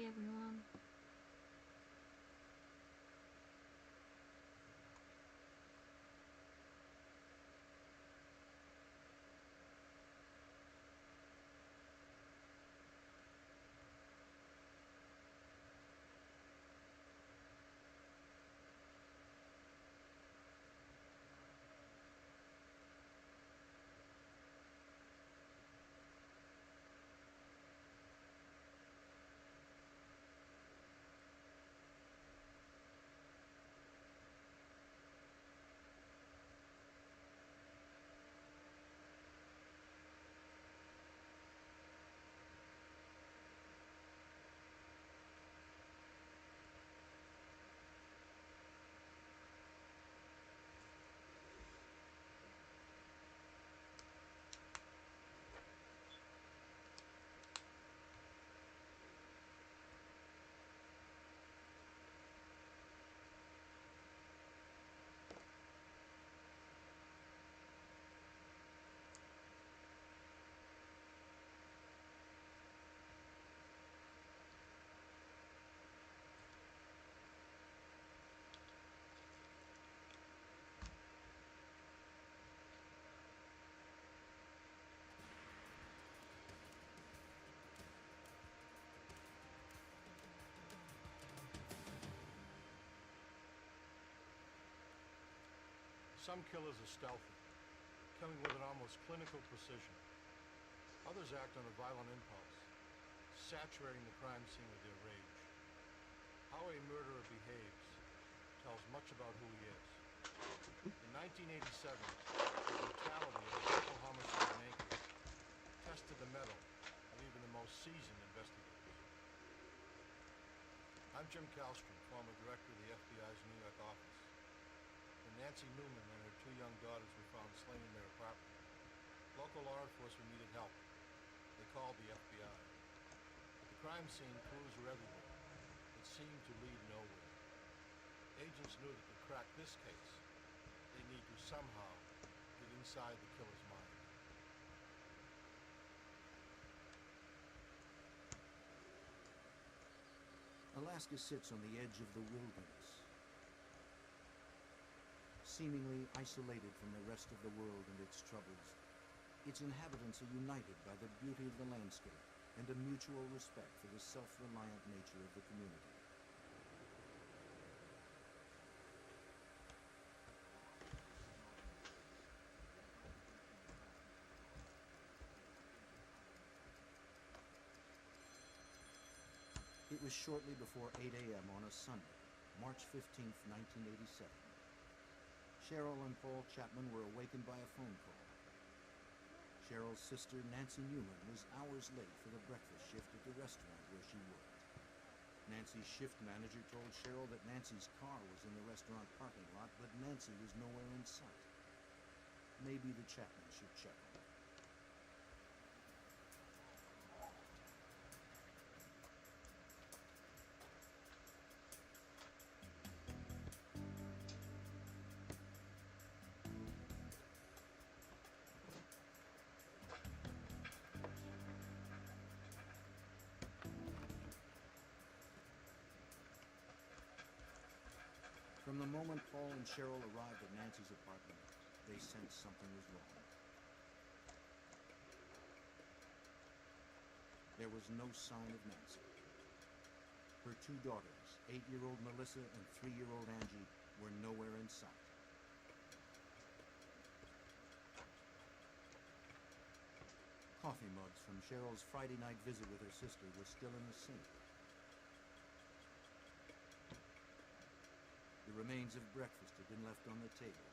Hey everyone. Some killers are stealthy, killing with an almost clinical precision. Others act on a violent impulse, saturating the crime scene with their rage. How a murderer behaves tells much about who he is. In 1987, the brutality of a triple homicide in Anchorage tested the mettle of even the most seasoned investigators. I'm Jim Kallstrom, former director of the FBI's New York office. When Nancy Newman and her two young daughters were found slain in their apartment, local law enforcement needed help. They called the FBI. At the crime scene, clues were everywhere, but seemed to lead nowhere. Agents knew that to crack this case, they need to somehow get inside the killer's mind. Alaska sits on the edge of the wilderness, seemingly isolated from the rest of the world and its troubles. Its inhabitants are united by the beauty of the landscape and a mutual respect for the self-reliant nature of the community. It was shortly before 8 a.m. on a Sunday, March 15, 1987. Cheryl and Paul Chapman were awakened by a phone call. Cheryl's sister, Nancy Newman, was hours late for the breakfast shift at the restaurant where she worked. Nancy's shift manager told Cheryl that Nancy's car was in the restaurant parking lot, but Nancy was nowhere in sight. Maybe the Chapmans should check on her. From the moment Paul and Cheryl arrived at Nancy's apartment, they sensed something was wrong. There was no sign of Nancy. Her two daughters, 8-year-old Melissa and 3-year-old Angie, were nowhere in sight. Coffee mugs from Cheryl's Friday night visit with her sister were still in the sink. The remains of breakfast had been left on the table.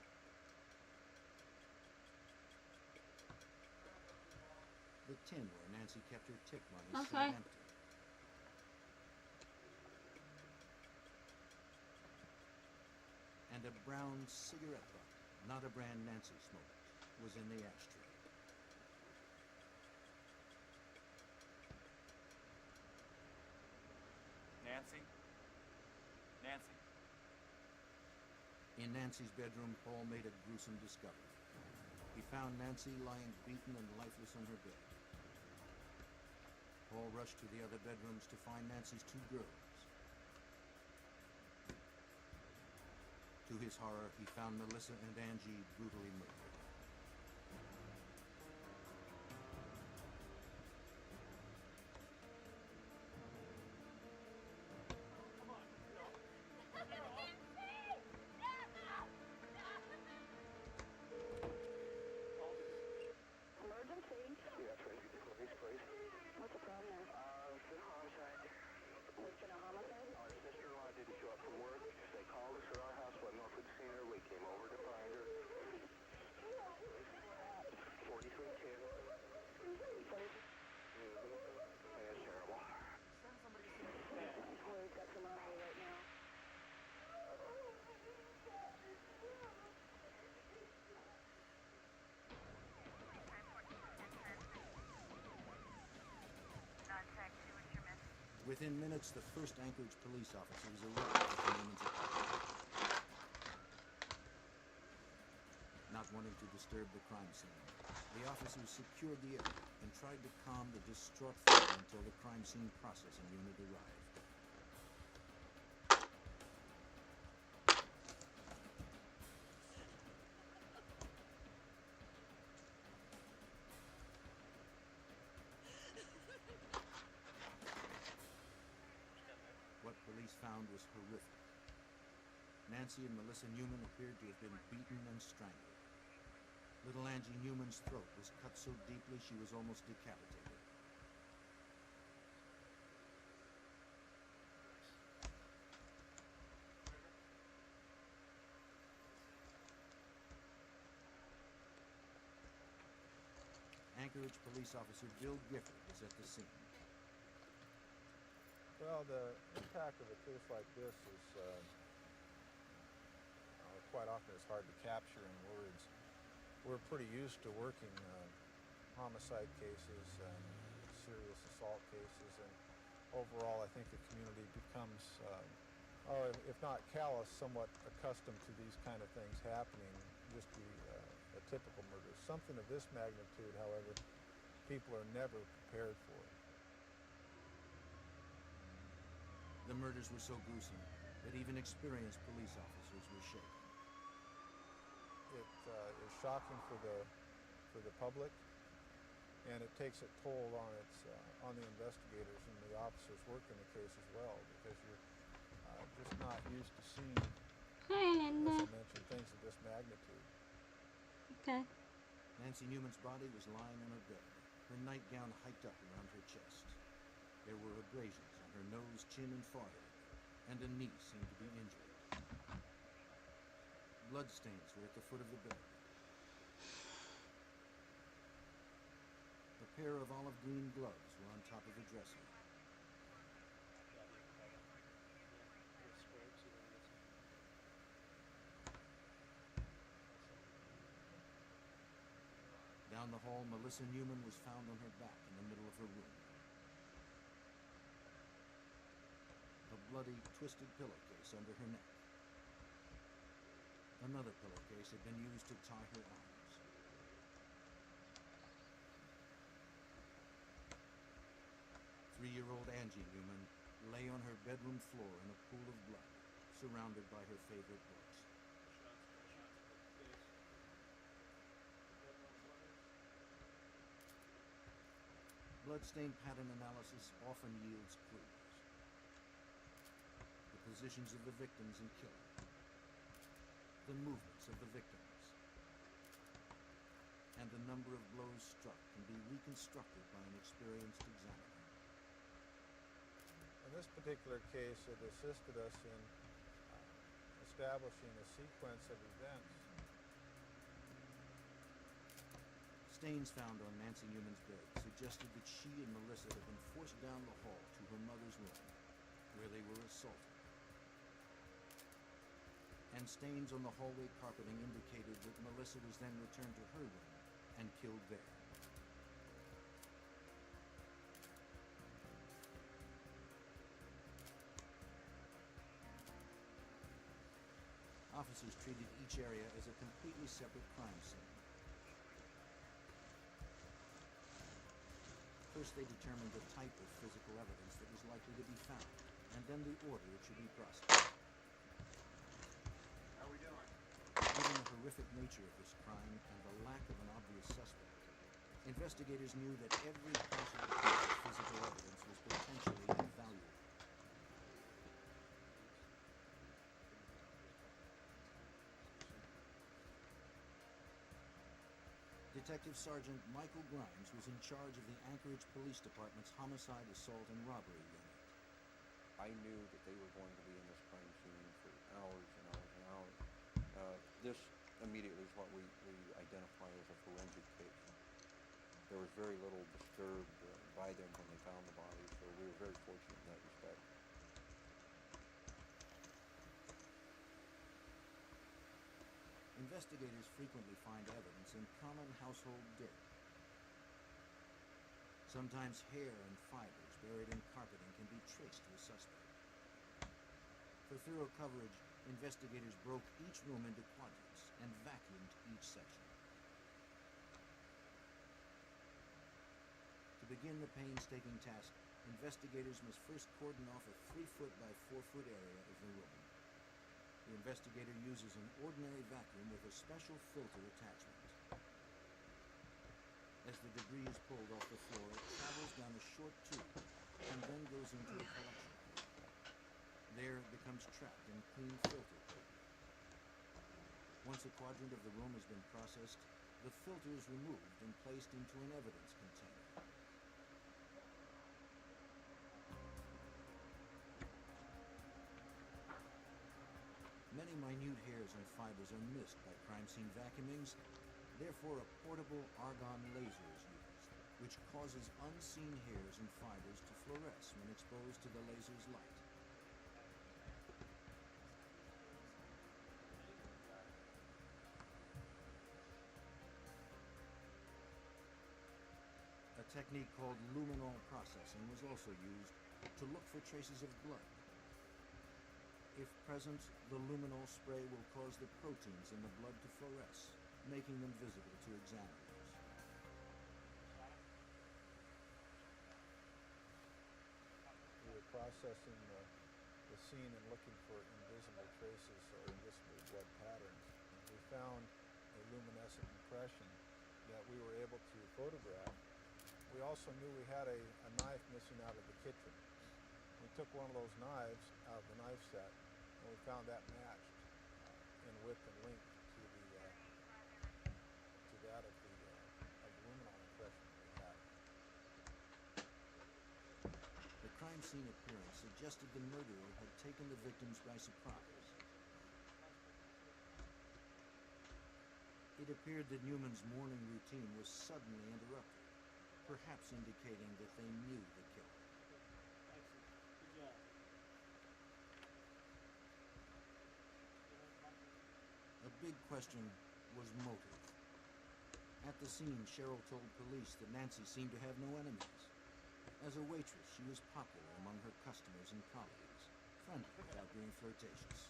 The tin where Nancy kept her tip money Okay. sat empty. And a brown cigarette butt, not a brand Nancy smoked, was in the ashtray. Nancy? Nancy? In Nancy's bedroom, Paul made a gruesome discovery. He found Nancy lying beaten and lifeless on her bed. Paul rushed to the other bedrooms to find Nancy's two girls. To his horror, he found Melissa and Angie brutally murdered. Emergency? Yeah, Tracy, police, please. What's the problem there? It's been a homicide. There's been a homicide? Our sister-in-law didn't show up from work. They called us at our house when Norfolk seen her. We came over to find her. 4310. And it's terrible. Corey's got some on me right now. Within minutes, the first Anchorage police officers arrived at Newman's apartment. Not wanting to disturb the crime scene, the officers secured the area and tried to calm the distraught family until the crime scene processing unit arrived. What police found was horrific. Nancy and Melissa Newman appeared to have been beaten and strangled. Little Angie Newman's throat was cut so deeply she was almost decapitated. Anchorage police officer Bill Gifford was at the scene. Well, the impact of a case like this is quite often it's hard to capture in words. We're pretty used to working homicide cases and serious assault cases, and overall I think the community becomes, if not callous, somewhat accustomed to these kind of things happening, just a typical murder. Something of this magnitude, however, people are never prepared for. The murders were so gruesome that even experienced police officers were shaken. It is shocking for the public, and it takes a toll on the investigators and the officers working the case as well, because you're just not used to seeing, Hi, Linda. as I mentioned, things of this magnitude. Okay. Nancy Newman's body was lying on her bed, her nightgown hiked up around her chest. There were abrasions on her nose, chin, and forehead, and a knee seemed to be injured. Bloodstains were at the foot of the bed. A pair of olive green gloves were on top of the dresser. Down the hall, Melissa Newman was found on her back in the middle of her room. A bloody, twisted pillowcase under her neck. Another pillowcase had been used to tie her arms. Three-year-old Angie Newman lay on her bedroom floor in a pool of blood, surrounded by her favorite books. Bloodstain pattern analysis often yields clues. The positions of the victims and killer. The movements of the victims. And the number of blows struck can be reconstructed by an experienced examiner. In this particular case, it assisted us in establishing a sequence of events. Stains found on Nancy Newman's bed suggested that she and Melissa had been forced down the hall to her mother's room, where they were assaulted. And stains on the hallway carpeting indicated that Melissa was then returned to her room and killed there. Officers treated each area as a completely separate crime scene. First, they determined the type of physical evidence that was likely to be found, and then the order it should be processed. How we doing? Given the horrific nature of this crime and the lack of an obvious suspect, investigators knew that every possible piece of physical evidence was potentially invaluable. Detective Sergeant Michael Grimes was in charge of the Anchorage Police Department's homicide, assault, and robbery unit. I knew that they were going to be in this crime scene for hours and hours and hours. This immediately is what we identify as a forensic case. There was very little disturbed by them when they found the body, so we were very fortunate in that respect. Investigators frequently find evidence in common household dirt. Sometimes hair and fibers buried in carpeting can be traced to a suspect. For thorough coverage, investigators broke each room into quadrants and vacuumed each section. To begin the painstaking task, investigators must first cordon off a 3-foot by 4-foot area of the room. The investigator uses an ordinary vacuum with a special filter attachment. As the debris is pulled off the floor, it travels down a short tube and then goes into a collection point. There it becomes trapped in clean filter paper. Once a quadrant of the room has been processed, the filter is removed and placed into an evidence container. Many minute hairs and fibers are missed by crime scene vacuumings. Therefore, a portable argon laser is used, which causes unseen hairs and fibers to fluoresce when exposed to the laser's light. A technique called luminol processing was also used to look for traces of blood. If present, the luminol spray will cause the proteins in the blood to fluoresce, making them visible to examiners. We were processing the scene and looking for invisible traces or invisible blood patterns. We found a luminescent impression that we were able to photograph. We also knew we had a knife missing out of the kitchen. We took one of those knives out of the knife set, and we found that matched in width and length to that of the luminol impression we had. The crime scene appearance suggested the murderer had taken the victims by surprise. It appeared that Newman's morning routine was suddenly interrupted, perhaps indicating that they knew the killer. A big question was motive. At the scene, Cheryl told police that Nancy seemed to have no enemies. As a waitress, she was popular among her customers and colleagues, friendly without being flirtatious.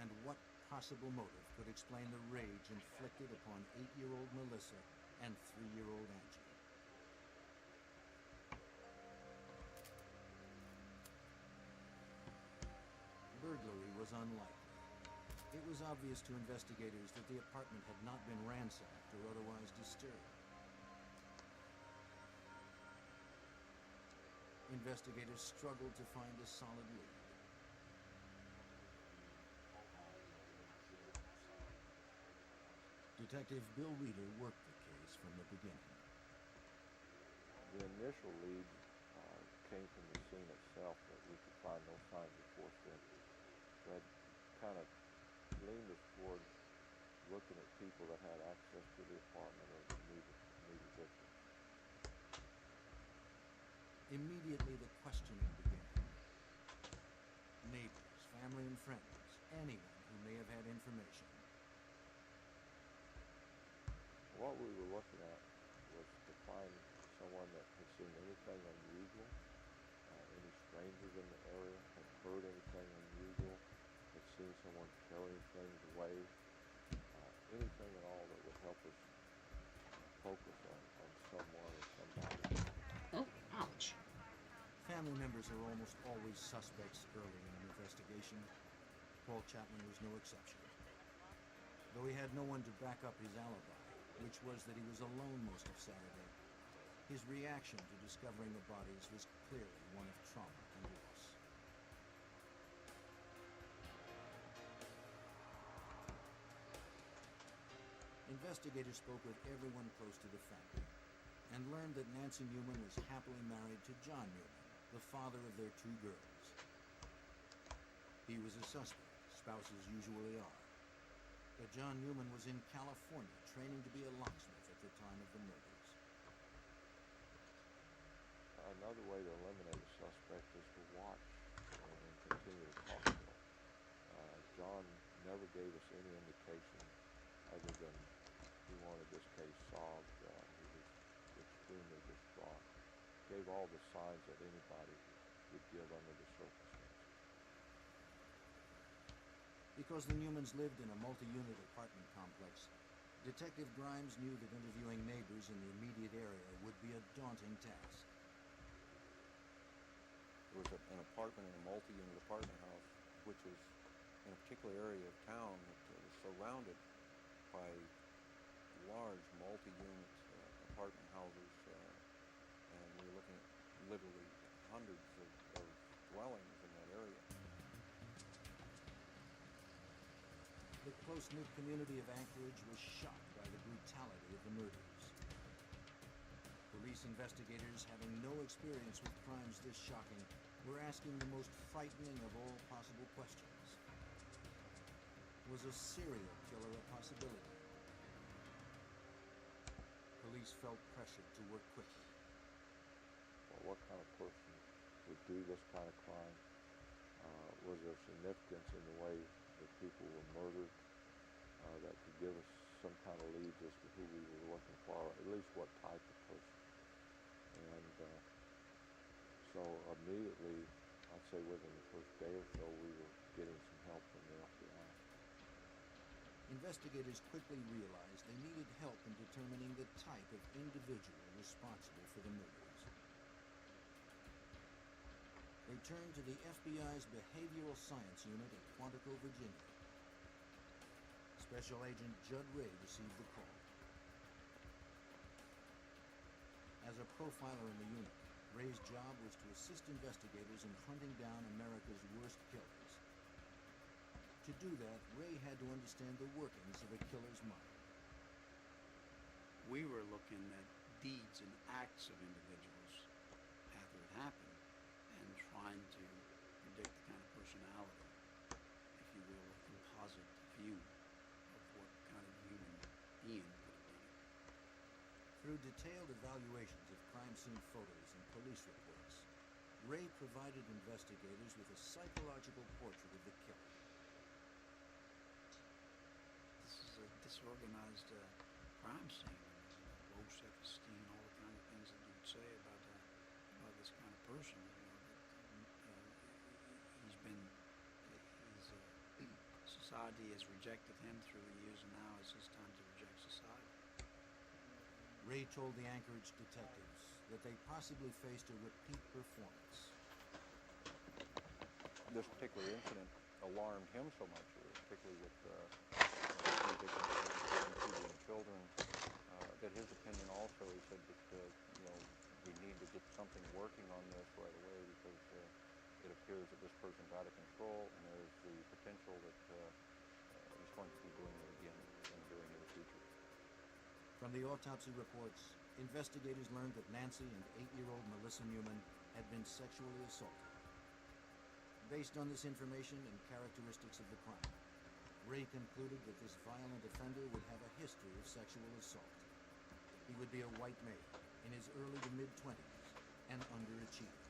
And what possible motive could explain the rage inflicted upon 8-year-old Melissa and 3-year-old Angie? Burglary was unlikely. It was obvious to investigators that the apartment had not been ransacked or otherwise disturbed. Investigators struggled to find a solid lead. Detective Bill Reeder worked the case from the beginning. The initial lead came from the scene itself, that we could find no signs of forced entry. So that kind of leaned us toward looking at people that had access to the apartment or knew the victim. Immediately the questioning began. Neighbors, family and friends, anyone who may have had information. What we were looking at was to find someone that had seen anything unusual, any strangers in the area, had heard anything unusual, had seen someone carrying things away, anything at all that would help us focus on someone or somebody. Oh, ouch. Family members are almost always suspects early in an investigation. Paul Chapman was no exception. Though he had no one to back up his alibi, which was that he was alone most of Saturday, his reaction to discovering the bodies was clearly one of trauma and loss. Investigators spoke with everyone close to the family and learned that Nancy Newman was happily married to John Newman, the father of their 2 girls. He was a suspect, spouses usually are. But John Newman was in California training to be a locksmith at the time of the murders. Another way to eliminate a suspect is to watch and continue to talk to him. John never gave us any indication other than he wanted this case solved. He was extremely distraught. Gave all the signs that anybody would give under the circumstances. Because the Newmans lived in a multi-unit apartment complex, Detective Grimes knew that interviewing neighbors in the immediate area would be a daunting task. There was an apartment in a multi-unit apartment house, which was in a particular area of town that was surrounded by large multi-unit apartment houses, and we were looking at literally hundreds of dwellings in that area. The close-knit community of Anchorage was shocked by the brutality of the murders. Police investigators, having no experience with crimes this shocking, were asking the most frightening of all possible questions. Was a serial killer a possibility? Police felt pressured to work quickly. Well, what kind of person would do this kind of crime? Was there significance in the way that people were murdered that could give us some kind of leads as to who we were looking for, or at least what type of person? And so immediately, I'd say within the first day or so, we were getting some help from the FBI. Investigators quickly realized they needed help in determining the type of individual responsible for the murders. They turned to the FBI's Behavioral Science Unit at Quantico, Virginia. Special Agent Judd Ray received the call. As a profiler in the unit, Ray's job was to assist investigators in hunting down America's worst killers. To do that, Ray had to understand the workings of a killer's mind. We were looking at deeds and acts of individuals after it happened and trying to predict the kind of personality, if you will, a composite view of what kind of human being could have done it. Through detailed evaluations of crime scene photos and police reports, Ray provided investigators with a psychological portrait of the killer. This is a disorganized crime scene, low self-esteem, all the kind of things that you'd say about this kind of person. Society has rejected him through the years, and now it's his time to reject society. Ray told the Anchorage detectives that they possibly faced a repeat performance. This particular incident alarmed him so much, particularly with three victims and children, that his opinion also, he said that we need to get something working on this right away, because it appears that this person's out of control, and there's the potential that he's going to be doing it again in the very near future. From the autopsy reports, investigators learned that Nancy and 8-year-old Melissa Newman had been sexually assaulted. Based on this information and characteristics of the crime, Ray concluded that this violent offender would have a history of sexual assault. He would be a white male, in his early to mid-20s, and underachiever.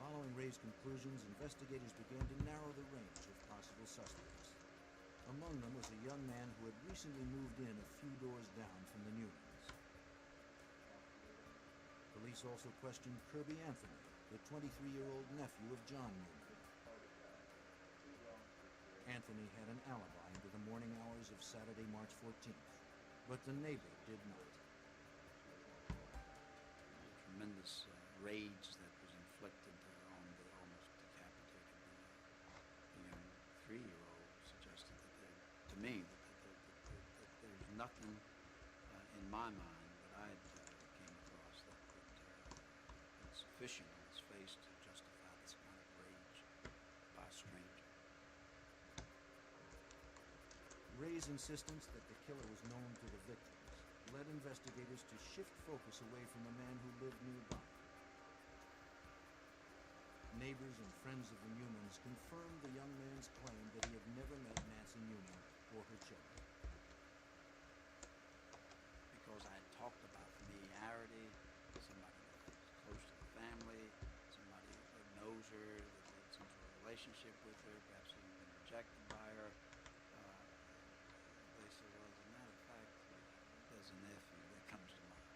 Following Ray's conclusions, investigators began to narrow the range of possible suspects. Among them was a young man who had recently moved in a few doors down from the Newmans. Police also questioned Kirby Anthony, the 23-year-old nephew of John Newman. Anthony had an alibi into the morning hours of Saturday, March 14th, but the neighbor did not. Tremendous rage that was inflicted on the almost decapitated the young 3-year-old suggested that to me that there's nothing in my mind that I came across that could be sufficient on its face to justify this kind of rage by a stranger. Ray's insistence that the killer was known to the victims led investigators to shift focus away from a man who lived nearby. Neighbors and friends of the Newmans confirmed the young man's claim that he had never met Nancy Newman or her children. Because I had talked about familiarity, somebody that was close to the family, somebody that knows her, that had some sort of relationship with her, perhaps even been rejected by her. They said, well, as a matter of fact, there's a nephew that comes to mind.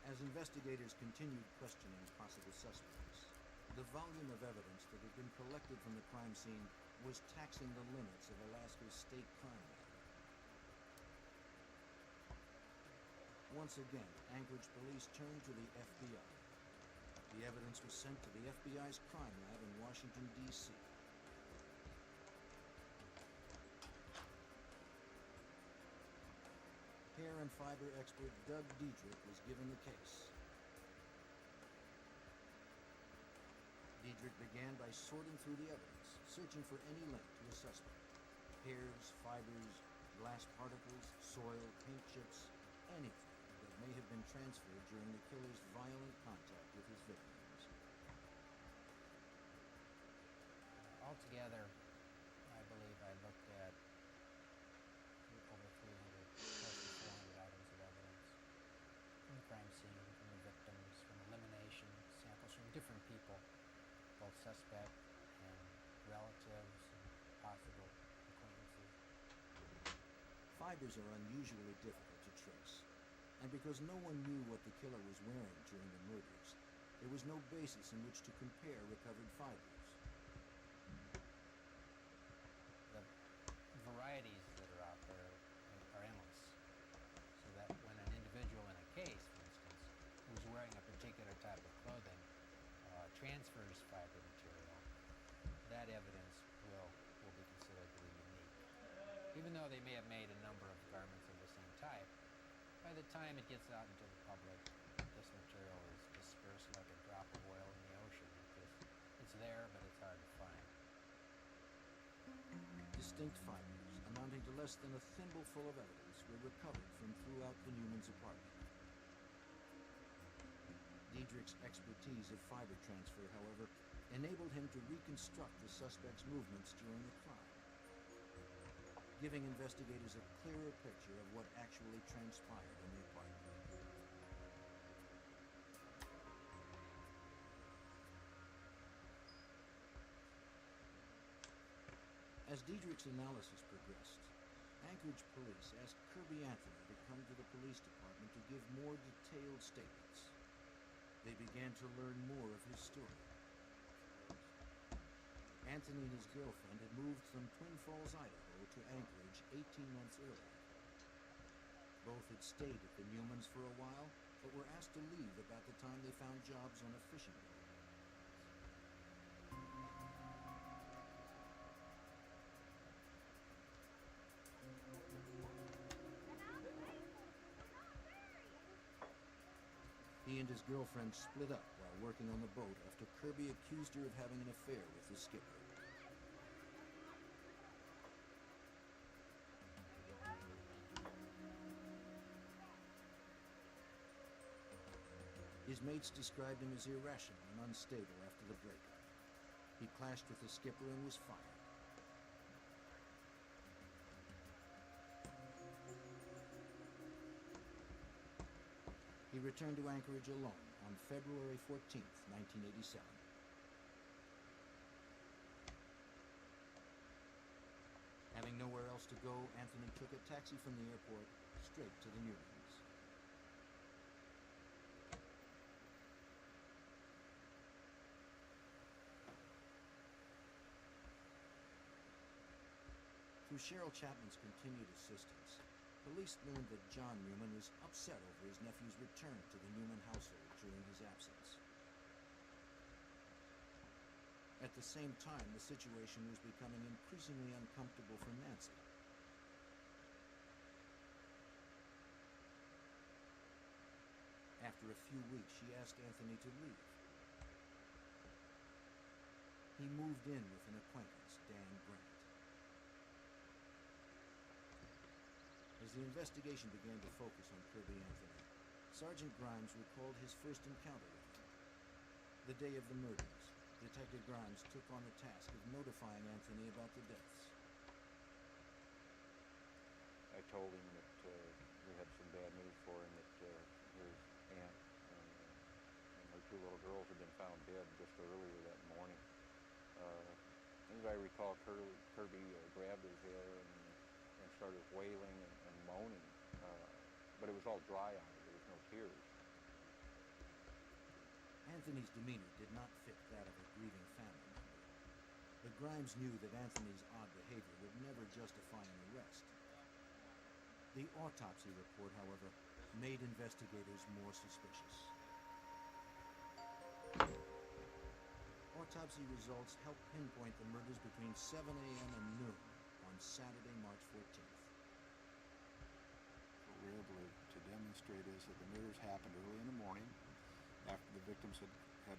As investigators continued questioning possible suspects, the volume of evidence that had been collected from the crime scene was taxing the limits of Alaska's state crime lab. Once again, Anchorage police turned to the FBI. The evidence was sent to the FBI's crime lab in Washington, D.C. Hair and fiber expert Doug Diedrich was given the case. Diedrich began by sorting through the evidence, searching for any link to a suspect. Hairs, fibers, glass particles, soil, paint chips, anything that may have been transferred during the killer's violent contact with his victims. Altogether, I believe I looked at over 300, close to 400 items of evidence from the crime scene, from the victims, from elimination samples from different people, both suspect and relatives and possible acquaintances. Fibers are unusually difficult to trace, and because no one knew what the killer was wearing during the murders, there was no basis in which to compare recovered fibers. The varieties that are out there are endless, so that when an individual in a case, for instance, who's wearing a particular type of clothing transfers fiber material, that evidence will be considered to be unique. Even though they may have made a number of garments of the same type, by the time it gets out into the public, this material is dispersed like a drop of oil in the ocean. It's there, but it's hard to find. Distinct fibers, amounting to less than a thimbleful of evidence, were recovered from throughout the Newman's apartment. Diedrich's expertise of fiber transfer, however, enabled him to reconstruct the suspect's movements during the crime, giving investigators a clearer picture of what actually transpired in the apartment. As Diedrich's analysis progressed, Anchorage police asked Kirby Anthony to come to the police department to give more detailed statements. They began to learn more of his story. Anthony and his girlfriend had moved from Twin Falls, Idaho to Anchorage 18 months earlier. Both had stayed at the Newmans for a while, but were asked to leave about the time they found jobs on a fishing boat. He and his girlfriend split up while working on the boat after Kirby accused her of having an affair with the skipper. His mates described him as irrational and unstable after the breakup. He clashed with the skipper and was fired. He returned to Anchorage alone on February 14th, 1987. Having nowhere else to go, Anthony took a taxi from the airport straight to the Newmans. Through Cheryl Chapman's continued assistance, police learned that John Newman was upset over his nephew's return to the Newman household during his absence. At the same time, the situation was becoming increasingly uncomfortable for Nancy. After a few weeks, she asked Anthony to leave. He moved in with an acquaintance, Dan Grant. As the investigation began to focus on Kirby Anthony, Sergeant Grimes recalled his first encounter with him. The day of the murders, Detective Grimes took on the task of notifying Anthony about the deaths. I told him that we had some bad news for him, that his aunt and her two little girls had been found dead just earlier that morning. As I recall, Kirby grabbed his hair and started wailing and moaning, but it was all dry-eyed. There was no tears. Anthony's demeanor did not fit that of a grieving family member, but Grimes knew that Anthony's odd behavior would never justify an arrest. The autopsy report, however, made investigators more suspicious. Autopsy results helped pinpoint the murders between 7 a.m. and noon on Saturday, March 14th. What we're able to demonstrate is that the murders happened early in the morning, after the victims had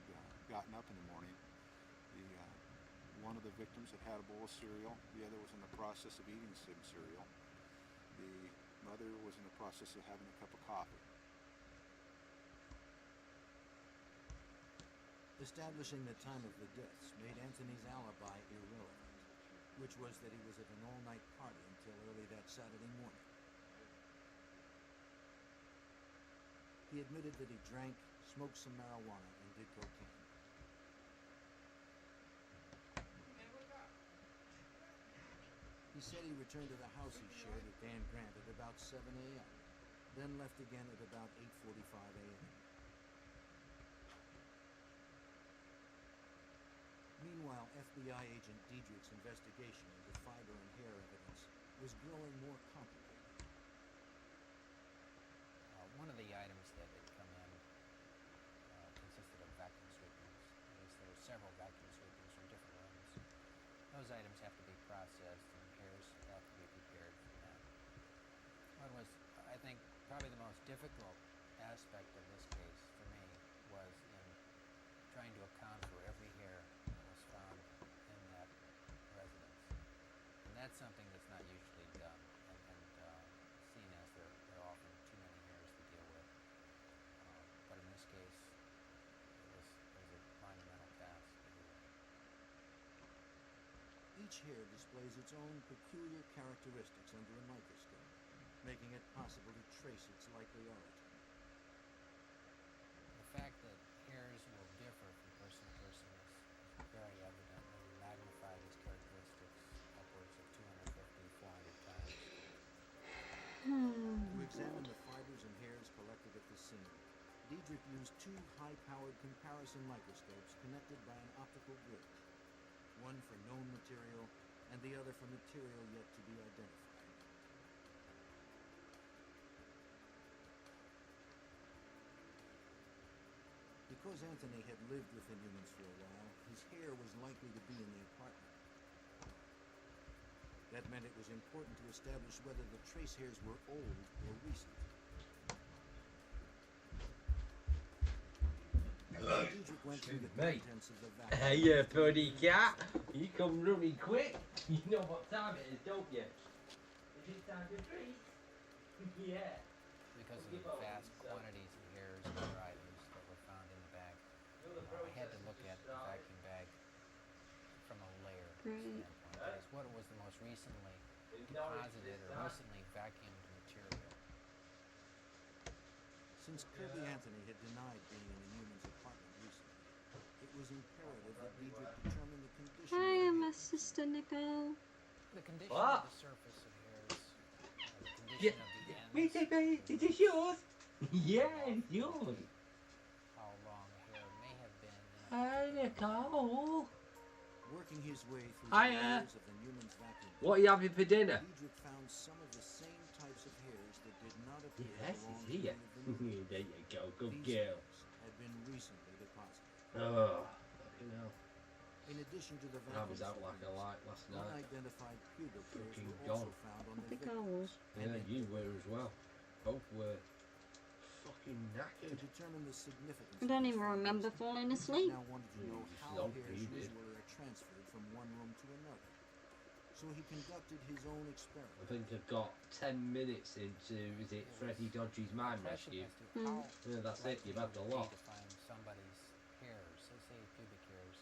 gotten up in the morning. One of the victims had had a bowl of cereal. The other was in the process of eating some cereal. The mother was in the process of having a cup of coffee. Establishing the time of the deaths made Anthony's alibi irrelevant, which was that he was at an all-night party until early that Saturday morning. He admitted that he drank, smoked some marijuana, and did cocaine. He said he returned to the house he shared with Dan Grant at about 7 a.m., then left again at about 8:45 a.m. Meanwhile, FBI agent Diedrich's investigation into fiber and hair evidence was growing more complicated. One of the items that had come in consisted of vacuum sweepings. At least there were several vacuum sweepings from different rooms. Those items have to be processed and hairs have to be prepared for that. What was, I think, probably the most difficult aspect of this case for me was in trying to account for every hair that was found in that residence. And that's something that's not usually done and seen as there are often too many hairs to deal with. But in this case, it was a monumental task to do it. Each hair displays its own peculiar characteristics under a microscope, making it possible to trace its likely origin. The fact that hairs will differ from person to person is very evident when you magnify these characteristics upwards of 250, 400 times. To examine the fibers and hairs collected at the scene, Diedrich used two high-powered comparison microscopes connected by an optical bridge, one for known material and the other for material yet to be identified. Because Anthony had lived with the Newmans for a while, his hair was likely to be in the apartment. That meant it was important to establish whether the trace hairs were old or recent. Diedrich went through the contents of the vacuum. Hey, you bloody cat! You come running quick. You know what time it is, don't you? Is it time to treat? Yeah. Because of the vast quantities of hairs and other items that were found in the bag, I had to look at the vacuum bag from a layer standpoint. Because what was the most recently deposited or recently vacuumed material? Since Kirby Anthony had denied being in the Newman's apartment recently, it was imperative that Diedrich determine the condition Hi, of I'm the my sister Nicole. The condition of the surface of hairs, the condition of the ends. Is this yours? Yeah, it's yours. How long hair may have been in a Hey, Nicole. Working his way through the Hiya. layers of the Newman's vacuum, What are you having for dinner? Diedrich found some of the same types of hairs that did not appear Yes, to belong it's to here. any of the Newmans. There you go, good These girl. hairs had been recently deposited. Oh, fucking hell. In addition to the I was vacuum out like a sweepings, light last night. unidentified pubic hairs Fucking were also gone. found on I the think I victim. was. Yeah, you were as well. Both were fucking To knackered. determine the significance I don't of these even findings, remember falling Diedrich asleep. now wanted to know Mm, how no, hairs you did. usually are transferred from one room to another. So he conducted his own I experiment. think I got 10 minutes into, is it Freddie Dodgy's Mind Question Rescue? as to how Yeah, that's it, you've had likely a it would lot. be to find somebody's hairs, let's say pubic hairs,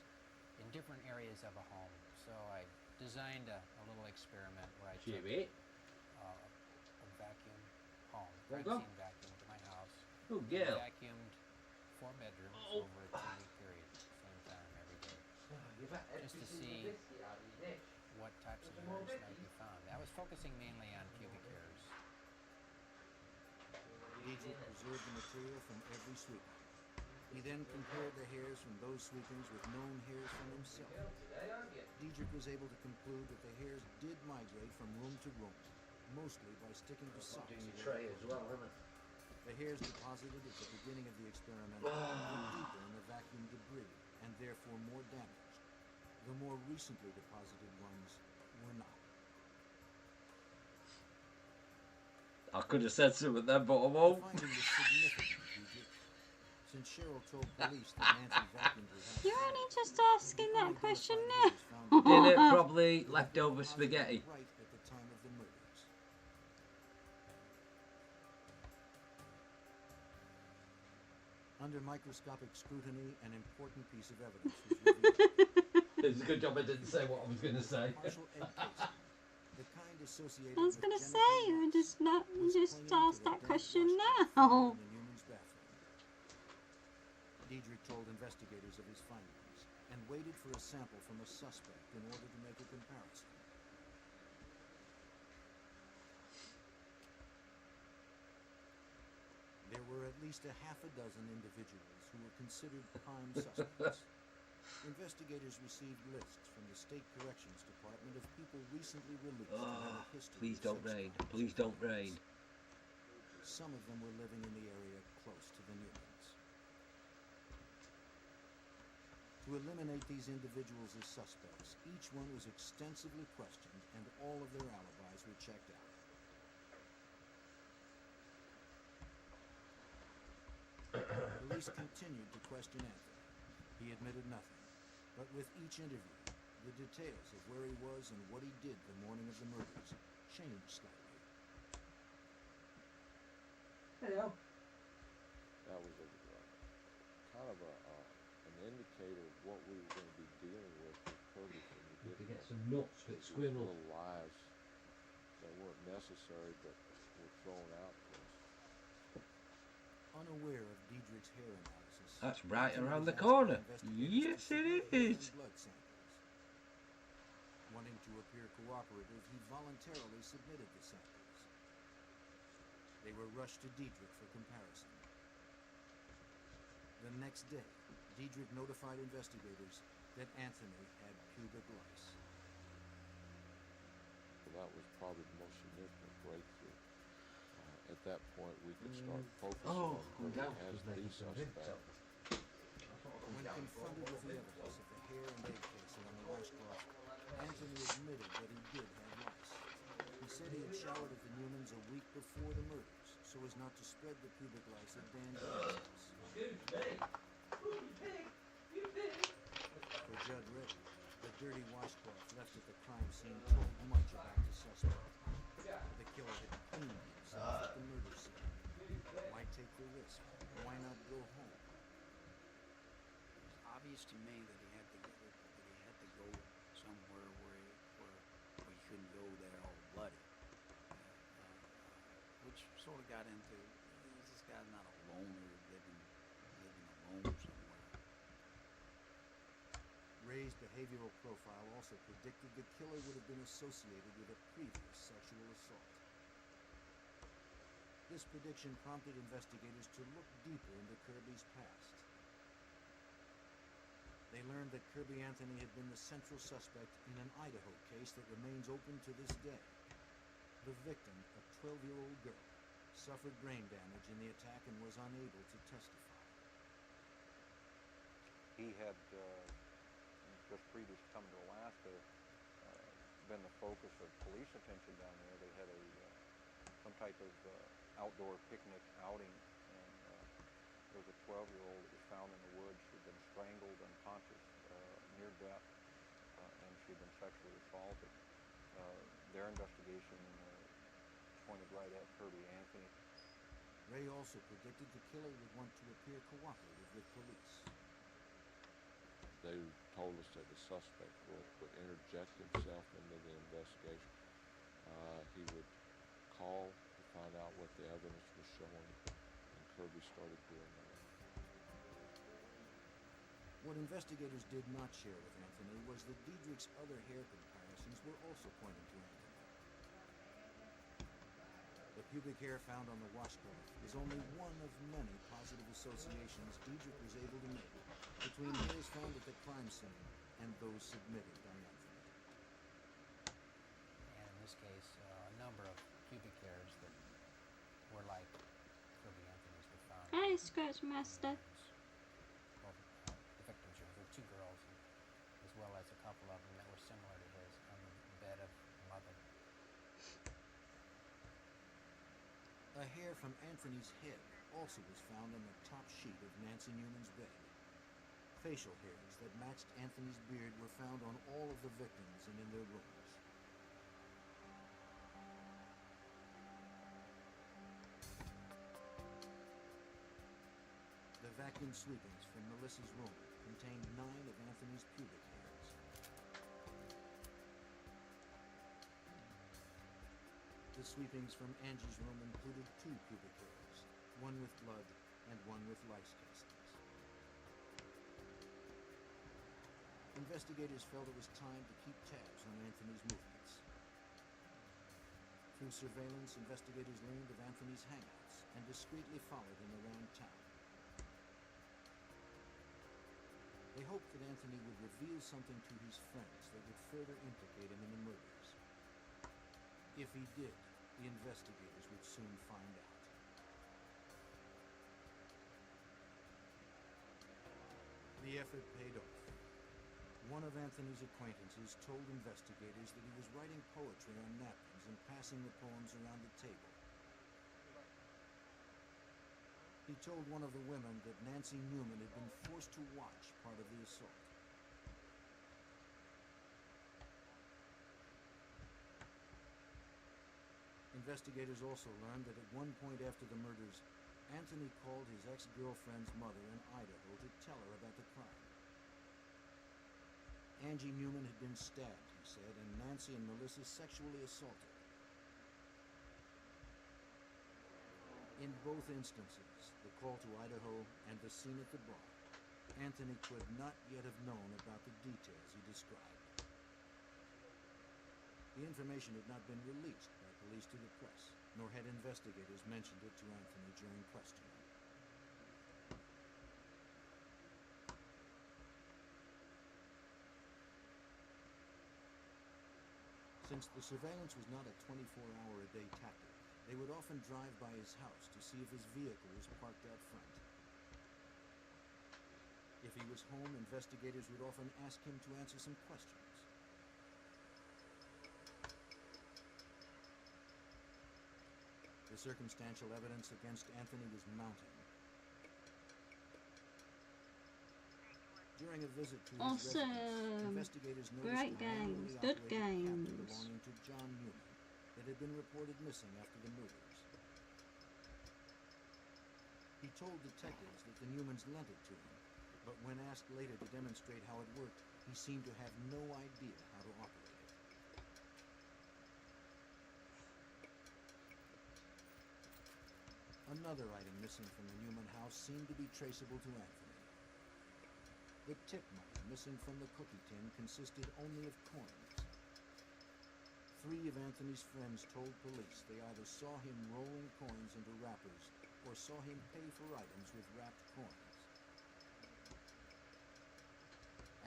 in different areas of a home. So I designed a little experiment where I took Jimmy. a vacuum home, There you crime go. scene vacuum to my house. Oh, and girl. vacuumed 4 bedrooms Oh. over a 2-week period, same time every day, just to see what types of hairs might be found. I was focusing mainly on pubic hairs. Diedrich preserved the material from every sweeping. He then compared the hairs from those sweepings with known hairs from himself. Diedrich was able to conclude that the hairs did migrate from room to room, mostly by sticking to socks. as well, isn't it? The hairs deposited at the beginning of the experiment were deeper in the vacuum debris and therefore more damaged. The more recently deposited ones were not. I could have said something then, but I The won't. finding was significant, Diedrich, since Cheryl told police that Nancy vacuumed her house. You're only just asking that question Unidentified hairs now. found in Dinner, the probably were leftover deposited spaghetti. Right at the time of the murders. Under microscopic scrutiny, an important piece of evidence was revealed. It's a good job I didn't say what I was going to say. Partial egg casing, the kind associated I was with gonna genital say, you loss, just not was just clinging to asked the that damp question washcloth now. found in the Newman's bathroom. Diedrich told investigators of his findings and waited for a sample from a suspect in order to make a comparison. There were at least a half a dozen individuals who were considered prime suspects. Investigators received lists from the State Corrections Department of people recently released who had a history Please of don't sex rain. crimes Please and don't rain. violence. Some of them were living in the area close to the Newmans. To eliminate these individuals as suspects, each one was extensively questioned and all of their alibis were checked out. Police continued to question Anthony. He admitted nothing, but with each interview, the details of where he was and what he did the morning of the murders changed slightly. Hello. That was kind of an indicator of what we were going to be dealing with Kirby when we To did get some nuts for these squirrel. little lies that weren't necessary but were thrown out to us. Unaware of Diedrich's hair analysis, That's right Anthony around was the asked corner. by investigators Yes, to submit it hair is. and blood samples. Wanting to appear cooperative, he voluntarily submitted the samples. They were rushed to Diedrich for comparison. The next day, Diedrich notified investigators that Anthony had pubic lice. So that was probably the most significant breakthrough. At that point, we could start focusing Oh, on cool Kirby down. as Just the making some suspect. When confronted with the evidence of the hair and egg casing on the washcloth, Anthony admitted that he did have lice. He said he had showered at the Newmans a week before the murders, so as not to spread the pubic lice at Dan Gibbons' house. For Judd Reddy, the dirty washcloth left at the crime scene told much about the suspect. The killer had cleaned himself at the murder scene. Why take the risk? Why not go home? It was obvious to me that he had to go somewhere where he couldn't go there all bloody, which sort of got into this guy's not a loner living alone somewhere. Ray's behavioral profile also predicted the killer would have been associated with a previous sexual assault. This prediction prompted investigators to look deeper into Kirby's past. They learned learned that Kirby Anthony had been the central suspect in an Idaho case that remains open to this day. The victim, a 12-year-old girl, suffered brain damage in the attack and was unable to testify. He had, just previous to coming to Alaska, been the focus of police attention down there. They had some type of outdoor picnic outing, and there was a 12-year-old that was found in the woods. She'd been strangled, unconscious, near death, and she'd been sexually assaulted. Their investigation pointed right at Kirby Anthony. Ray also predicted the killer would want to appear cooperative with police. They told us that the suspect would interject himself into the investigation. He would call to find out what the evidence was showing, and Kirby started doing that. What investigators did not share with Anthony was that Diedrich's other hair comparisons were also pointing to Anthony. The pubic hair found on the washcloth is only one of many positive associations Diedrich was able to make between hairs found at the crime scene and those submitted by Anthony. And in this case, a number of pubic hairs that were like Kirby Anthony's were found. Hey, Scratch Master. The victims were two girls, as well as a couple of them that were similar to his on the bed of mother. A hair from Anthony's head also was found on the top sheet of Nancy Newman's bed. Facial hairs that matched Anthony's beard were found on all of the victims and in their rooms. The vacuum sweepings from Melissa's room contained 9 of Anthony's pubic hairs. The sweepings from Angie's room included 2 pubic hairs, one with blood and one with lice castings. Investigators felt it was time to keep tabs on Anthony's movements. Through surveillance, investigators learned of Anthony's hangouts and discreetly followed him around town. They hoped that Anthony would reveal something to his friends that would further implicate him in the murders. If he did, the investigators would soon find out. The effort paid off. One of Anthony's acquaintances told investigators that he was writing poetry on napkins and passing the poems around the table. He told one of the women that Nancy Newman had been forced to watch part of the assault. Investigators also learned that at one point after the murders, Anthony called his ex-girlfriend's mother in Idaho to tell her about the crime. Angie Newman had been stabbed, he said, and Nancy and Melissa sexually assaulted. In both instances, the call to Idaho and the scene at the bar, Anthony could not yet have known about the details he described. The information had not been released by police to the press, nor had investigators mentioned it to Anthony during questioning. Since the surveillance was not a 24-hour-a-day tactic, they would often drive by his house to see if his vehicle was parked out front. If he was home, investigators would often ask him to answer some questions. The circumstantial evidence against Anthony was mounting. During a visit to his residence, investigators noticed Great a games, manually good operated captor games. belonging to John Newman that had been reported missing after the murders. He told detectives that the Newmans lent it to him, but when asked later to demonstrate how it worked, he seemed to have no idea how to operate it. Another item missing from the Newman house seemed to be traceable to Anthony. The tip money missing from the cookie tin consisted only of coins. 3 of Anthony's friends told police they either saw him rolling coins into wrappers or saw him pay for items with wrapped coins.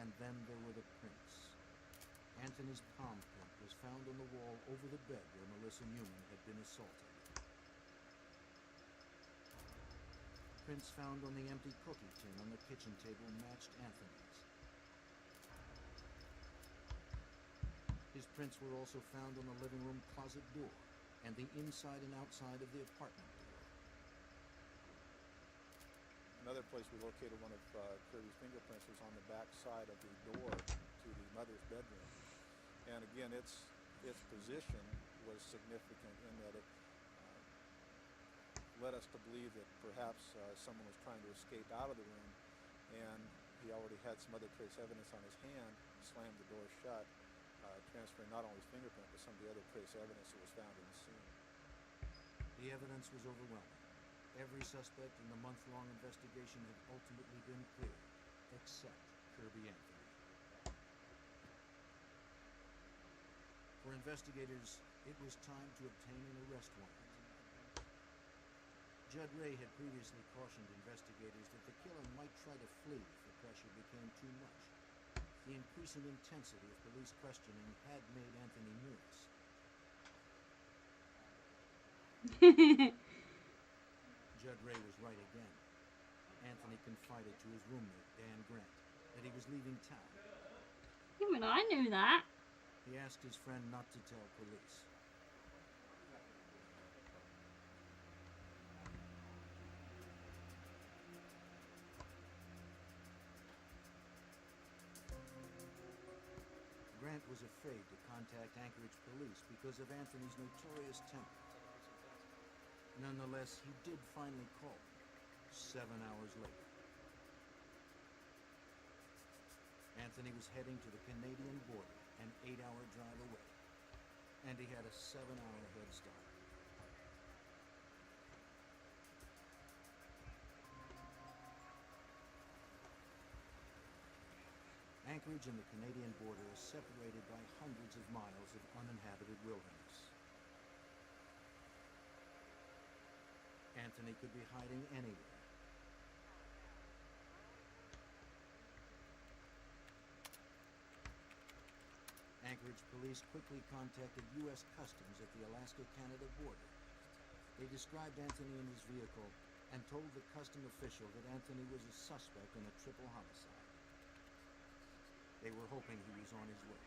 And then there were the prints. Anthony's palm print was found on the wall over the bed where Melissa Newman had been assaulted. Prints found on the empty cookie tin on the kitchen table matched Anthony's. His prints were also found on the living room closet door and the inside and outside of the apartment door. Another place we located one of Kirby's fingerprints was on the back side of the door to the mother's bedroom. And again, its position was significant in that it led us to believe that perhaps someone was trying to escape out of the room, and he already had some other trace evidence on his hand, slammed the door shut, transferring not only his fingerprint, but some of the other trace evidence that was found in the scene. The evidence was overwhelming. Every suspect in the month-long investigation had ultimately been cleared, except Kirby Anthony. For investigators, it was time to obtain an arrest warrant. Judd Ray had previously cautioned investigators that the killer might try to flee if the pressure became too much. The increasing intensity of police questioning had made Anthony nervous. Judd Ray was right again. Anthony confided to his roommate, Dan Grant, that he was leaving town. Even I knew that. He asked his friend not to tell police. Grant was afraid to contact Anchorage police because of Anthony's notorious temper. Nonetheless, he did finally call them 7 hours later. Anthony was heading to the Canadian border, an 8-hour drive away, and he had a 7-hour head start. Anchorage and the Canadian border is separated by hundreds of miles of uninhabited wilderness. Anthony could be hiding anywhere. Anchorage police quickly contacted U.S. Customs at the Alaska-Canada border. They described Anthony in his vehicle and told the custom official that Anthony was a suspect in a triple homicide. They were hoping he was on his way.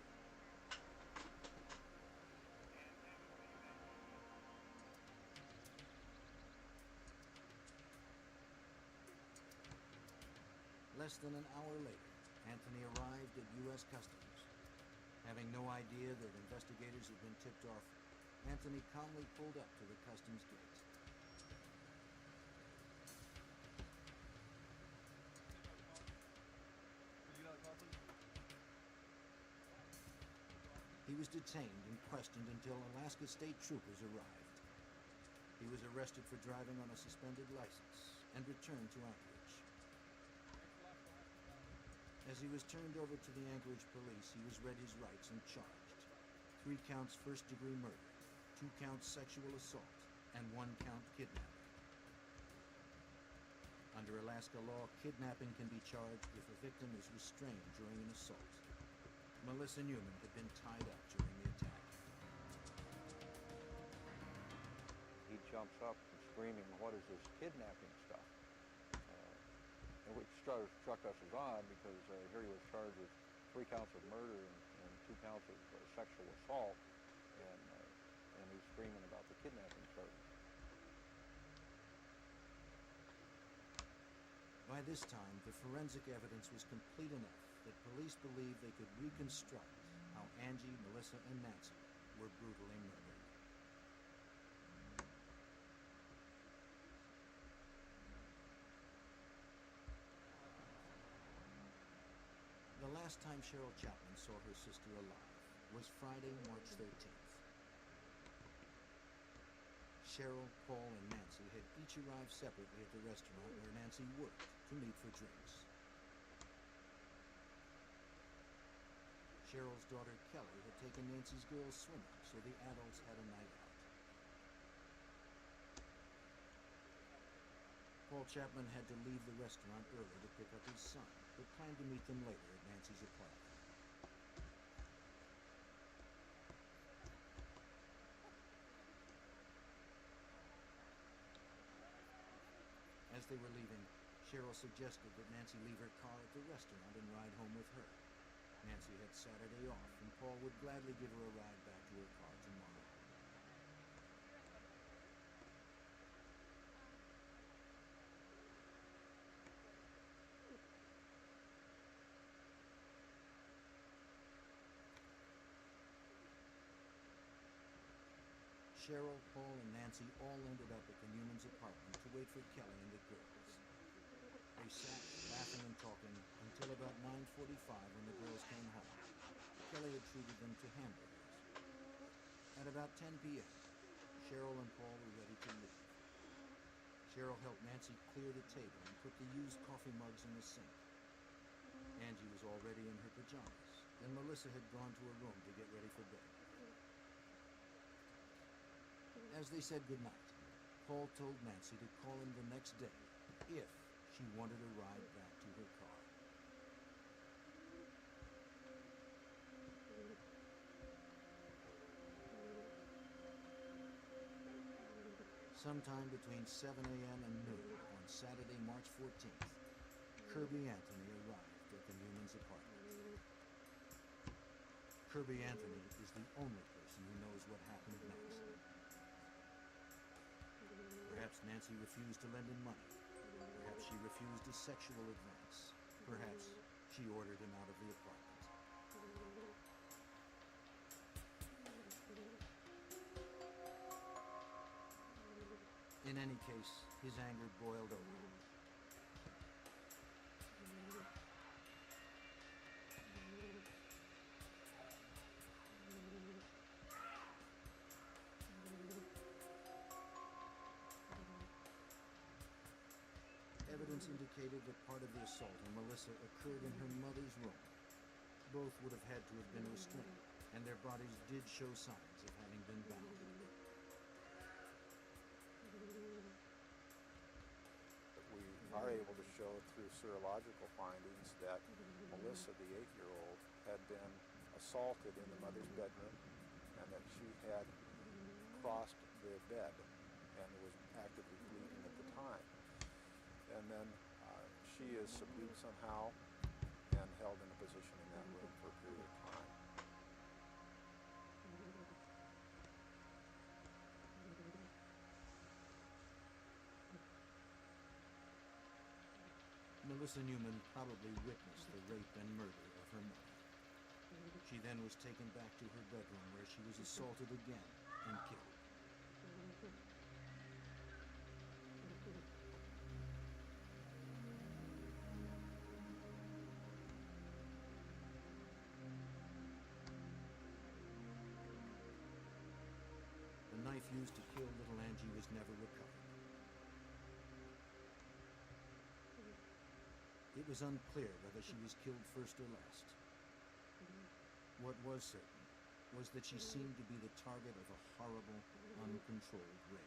Less than an hour later, Anthony arrived at U.S. Customs. Having no idea that investigators had been tipped off, Anthony calmly pulled up to the customs gate. He was detained and questioned until Alaska State Troopers arrived. He was arrested for driving on a suspended license and returned to Anchorage. As he was turned over to the Anchorage police, he was read his rights and charged. 3 counts first-degree murder, 2 counts sexual assault, and 1 count kidnapping. Under Alaska law, kidnapping can be charged if a victim is restrained during an assault. Melissa Newman had been tied up during the attack. He jumps up and screaming, "What is this kidnapping stuff?" And which struck us as odd because here he was charged with 3 counts of murder and 2 counts of sexual assault, and he's screaming about the kidnapping charges. By this time, the forensic evidence was complete enough that police believed they could reconstruct how Angie, Melissa, and Nancy were brutally murdered. The last time Cheryl Chapman saw her sister alive was Friday, March 13th. Cheryl, Paul, and Nancy had each arrived separately at the restaurant where Nancy worked to meet for drinks. Cheryl's daughter Kelly had taken Nancy's girls swimming, so the adults had a night out. Paul Chapman had to leave the restaurant early to pick up his son, but planned to meet them later at Nancy's apartment. As they were leaving, Cheryl suggested that Nancy leave her car at the restaurant and ride home with her. Nancy had Saturday off, and Paul would gladly give her a ride back to her car tomorrow. Cheryl, Paul, and Nancy all ended up at the Newmans' apartment to wait for Kelly and the girls. They sat, laughing and talking, until about 9:45 when the girls came home. Kelly had treated them to hamburgers. At about 10 p.m., Cheryl and Paul were ready to leave. Cheryl helped Nancy clear the table and put the used coffee mugs in the sink. Angie was already in her pajamas, and Melissa had gone to her room to get ready for bed. As they said goodnight, Paul told Nancy to call him the next day if she wanted a ride back to her car. Sometime between 7 a.m. and noon on Saturday, March 14th, Kirby Anthony arrived at the Newmans' apartment. Kirby Anthony is the only person who knows what happened next. Perhaps Nancy refused to lend him money. Perhaps she refused a sexual advance. Perhaps she ordered him out of the apartment. In any case, his anger boiled over. Evidence indicated that part of the assault on Melissa occurred in her mother's room. Both would have had to have been restrained, and their bodies did show signs of having been bound. We are able to show through serological findings that Melissa, the 8-year-old, had been assaulted in the mother's bedroom, and that she had crossed the bed and was actively bleeding at the time. And then she is subdued somehow and held in a position in that room for a period of time. Melissa Newman probably witnessed the rape and murder of her mother. She then was taken back to her bedroom where she was assaulted again and killed. The knife used to kill little Angie was never recovered. It was unclear whether she was killed first or last. What was certain was that she seemed to be the target of a horrible, uncontrolled rage.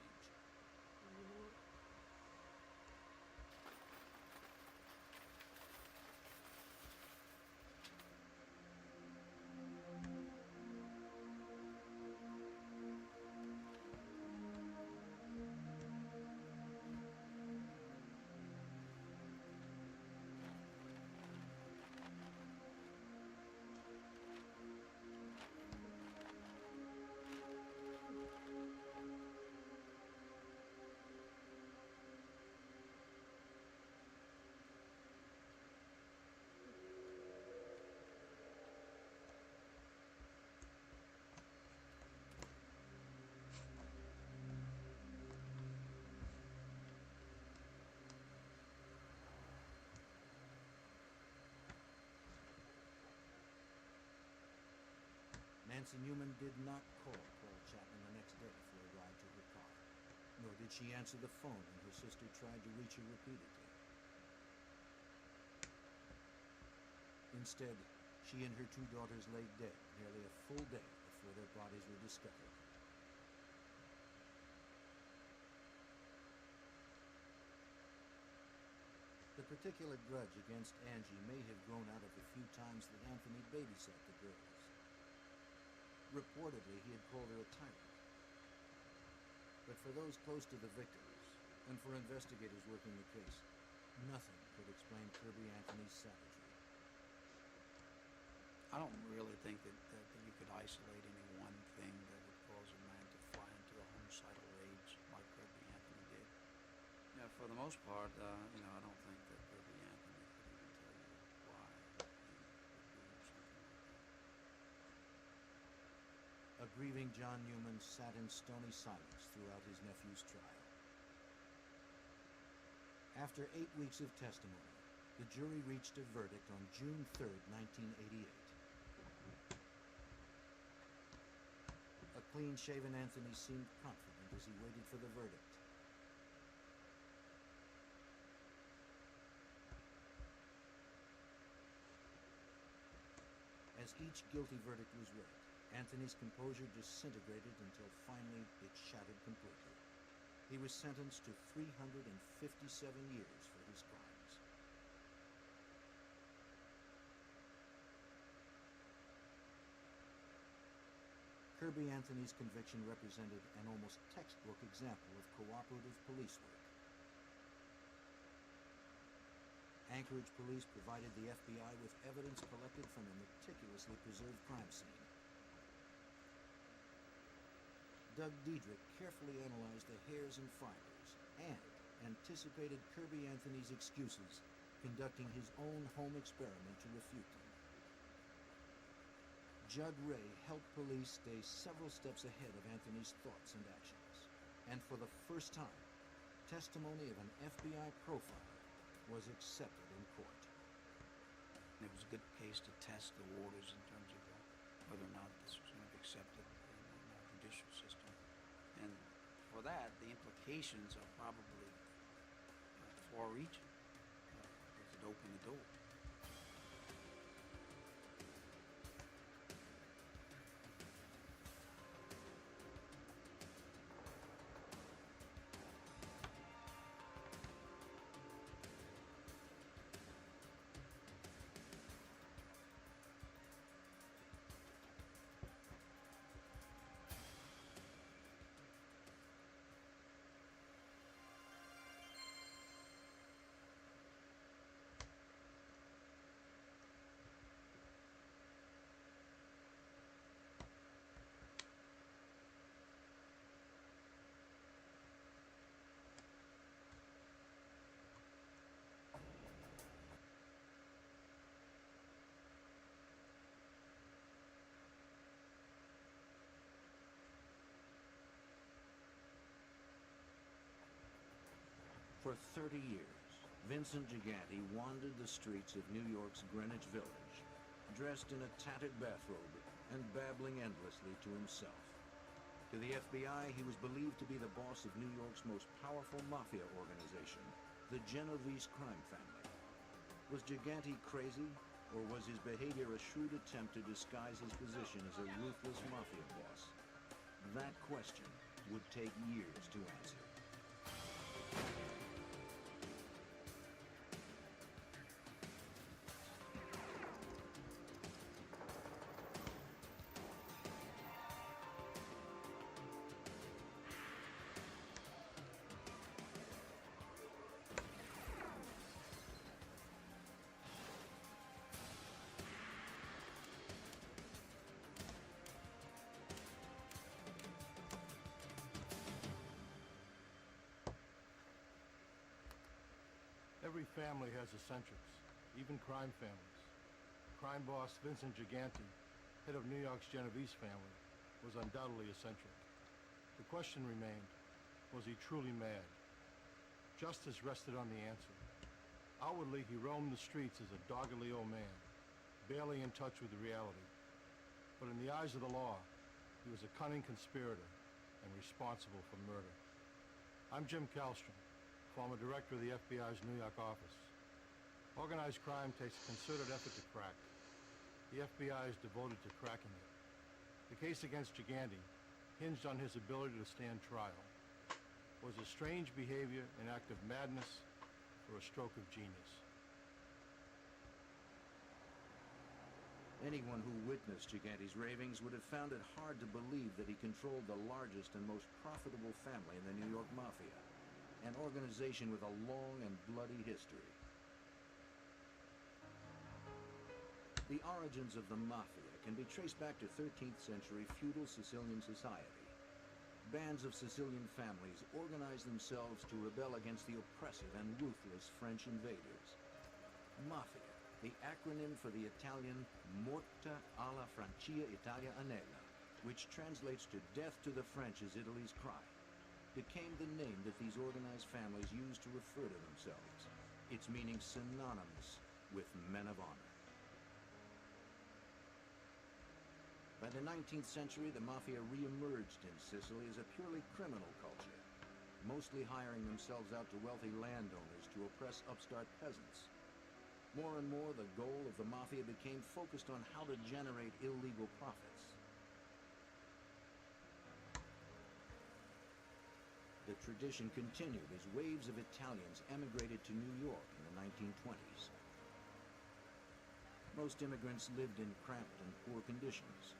Nancy Newman did not call Paul Chapman the next day for a ride to her car, nor did she answer the phone when her sister tried to reach her repeatedly. Instead, she and her 2 daughters lay dead nearly a full day before their bodies were discovered. particular grudge against Angie may have grown out of the few times that Anthony babysat the girls. Reportedly, he had called her a tyrant. But for those close to the victims, and for investigators working the case, nothing could explain Kirby Anthony's savagery. I don't really think that you could isolate any one thing that would cause a man to fly into a homicidal rage like Kirby Anthony did. Yeah, for the most part, I don't think that Kirby Anthony could even tell you why he would do something like that. A grieving John Newman sat in stony silence throughout his nephew's trial. After 8 weeks of testimony, the jury reached a verdict on June 3rd, 1988. A clean-shaven Anthony seemed confident as he waited for the verdict. As each guilty verdict was read, Anthony's composure disintegrated until finally it shattered completely. He was sentenced to 357 years for his crimes. Kirby Anthony's conviction represented an almost textbook example of cooperative police work. Anchorage police provided the FBI with evidence collected from a meticulously preserved crime scene. Doug Diedrich carefully analyzed the hairs and fibers and anticipated Kirby Anthony's excuses, conducting his own home experiment to refute them. Judd Ray helped police stay several steps ahead of Anthony's thoughts and actions. And for the first time, testimony of an FBI profiler was accepted in court. It was a good case to test the waters in terms of whether or not this was going to be accepted in our judicial system. And for that, the implications are probably far-reaching. It could open the door. For 30 years, Vincent Gigante wandered the streets of New York's Greenwich Village, dressed in a tattered bathrobe and babbling endlessly to himself. To the FBI, he was believed to be the boss of New York's most powerful mafia organization, the Genovese crime family. Was Gigante crazy, or was his behavior a shrewd attempt to disguise his position as a ruthless mafia boss? That question would take years to answer. Every family has eccentrics, even crime families. Crime boss Vincent Gigante, head of New York's Genovese family, was undoubtedly eccentric. The question remained, was he truly mad? Justice rested on the answer. Outwardly, he roamed the streets as a doggedly old man, barely in touch with reality. But in the eyes of the law, he was a cunning conspirator and responsible for murder. I'm Jim Kallstrom, former director of the FBI's New York office. Organized crime takes a concerted effort to crack. The FBI is devoted to cracking it. The case against Gigante hinged on his ability to stand trial. Was his strange behavior an act of madness or a stroke of genius. Anyone who witnessed Giganti's ravings would have found it hard to believe that he controlled the largest and most profitable family in the New York Mafia, an organization with a long and bloody history. The origins of the Mafia can be traced back to 13th century feudal Sicilian society. Bands of Sicilian families organized themselves to rebel against the oppressive and ruthless French invaders. Mafia, the acronym for the Italian Morte alla Francia Italia Annella, which translates to death to the French is Italy's cry, became the name that these organized families used to refer to themselves, its meaning synonymous with men of honor. By the 19th century, the Mafia re-emerged in Sicily as a purely criminal culture, mostly hiring themselves out to wealthy landowners to oppress upstart peasants. More and more, the goal of the Mafia became focused on how to generate illegal profits. The tradition continued as waves of Italians emigrated to New York in the 1920s. Most immigrants lived in cramped and poor conditions.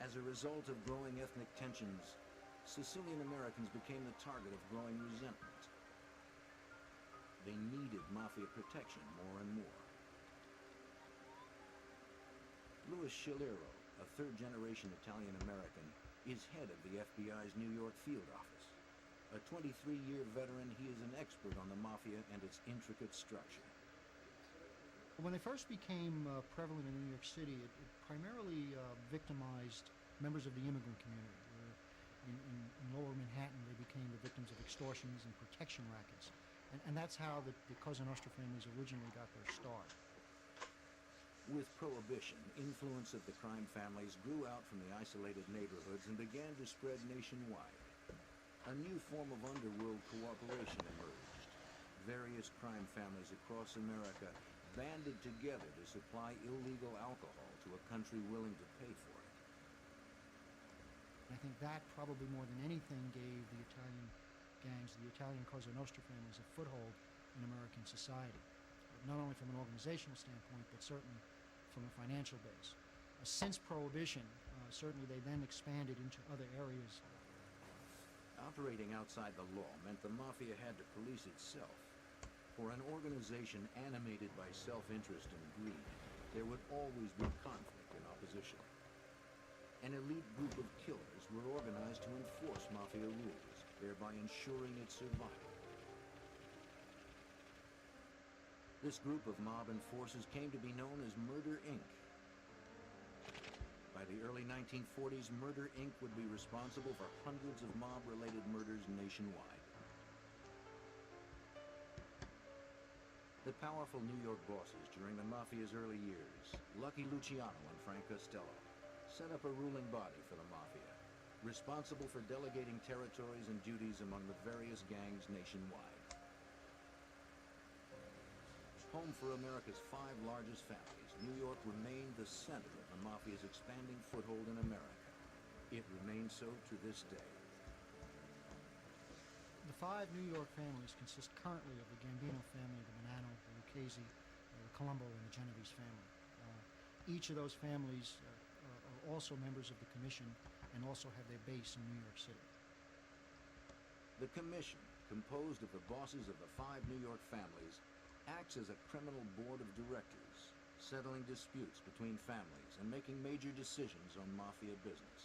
As a result of growing ethnic tensions, Sicilian Americans became the target of growing resentment. They needed Mafia protection more and more. Louis Scilero, a third-generation Italian-American, is head of the FBI's New York field office. A 23-year veteran, he is an expert on the Mafia and its intricate structure. When they first became prevalent in New York City, it primarily victimized members of the immigrant community. In lower Manhattan, they became the victims of extortions and protection rackets. And that's how the Cosa Nostra families originally got their start. With Prohibition, influence of the crime families grew out from the isolated neighborhoods and began to spread nationwide. A new form of underworld cooperation emerged. Various crime families across America banded together to supply illegal alcohol to a country willing to pay for it. I think that probably more than anything gave the Italian gangs, the Italian Cosa Nostra families, a foothold in American society, not only from an organizational standpoint, but certainly from a financial base. Since Prohibition, certainly they then expanded into other areas. Operating outside the law meant the Mafia had to police itself. For an organization animated by self-interest and greed, there would always be conflict and opposition. An elite group of killers were organized to enforce Mafia rules, thereby ensuring its survival. This group of mob enforcers came to be known as Murder, Inc. By the early 1940s, Murder, Inc. would be responsible for hundreds of mob-related murders nationwide. The powerful New York bosses during the Mafia's early years, Lucky Luciano and Frank Costello, set up a ruling body for the Mafia, responsible for delegating territories and duties among the various gangs nationwide. Home for America's 5 largest families, New York remained the center of the Mafia's expanding foothold in America. It remains so to this day. The 5 New York families consist currently of the Gambino family, the Bonanno, the Lucchese, the Colombo, and the Genovese family. Each of those families are also members of the Commission and also have their base in New York City. The Commission, composed of the bosses of the 5 New York families, acts as a criminal board of directors, settling disputes between families and making major decisions on Mafia business.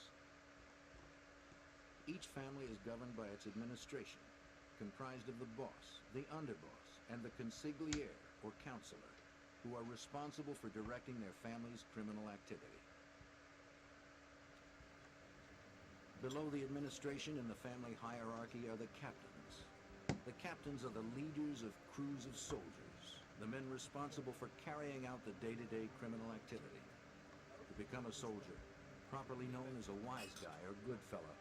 Each family is governed by its administration, comprised of the boss, the underboss, and the consigliere, or counselor, who are responsible for directing their family's criminal activity. Below the administration in the family hierarchy are the captains. The captains are the leaders of crews of soldiers, the men responsible for carrying out the day-to-day criminal activity. To become a soldier, properly known as a wise guy or good fellow,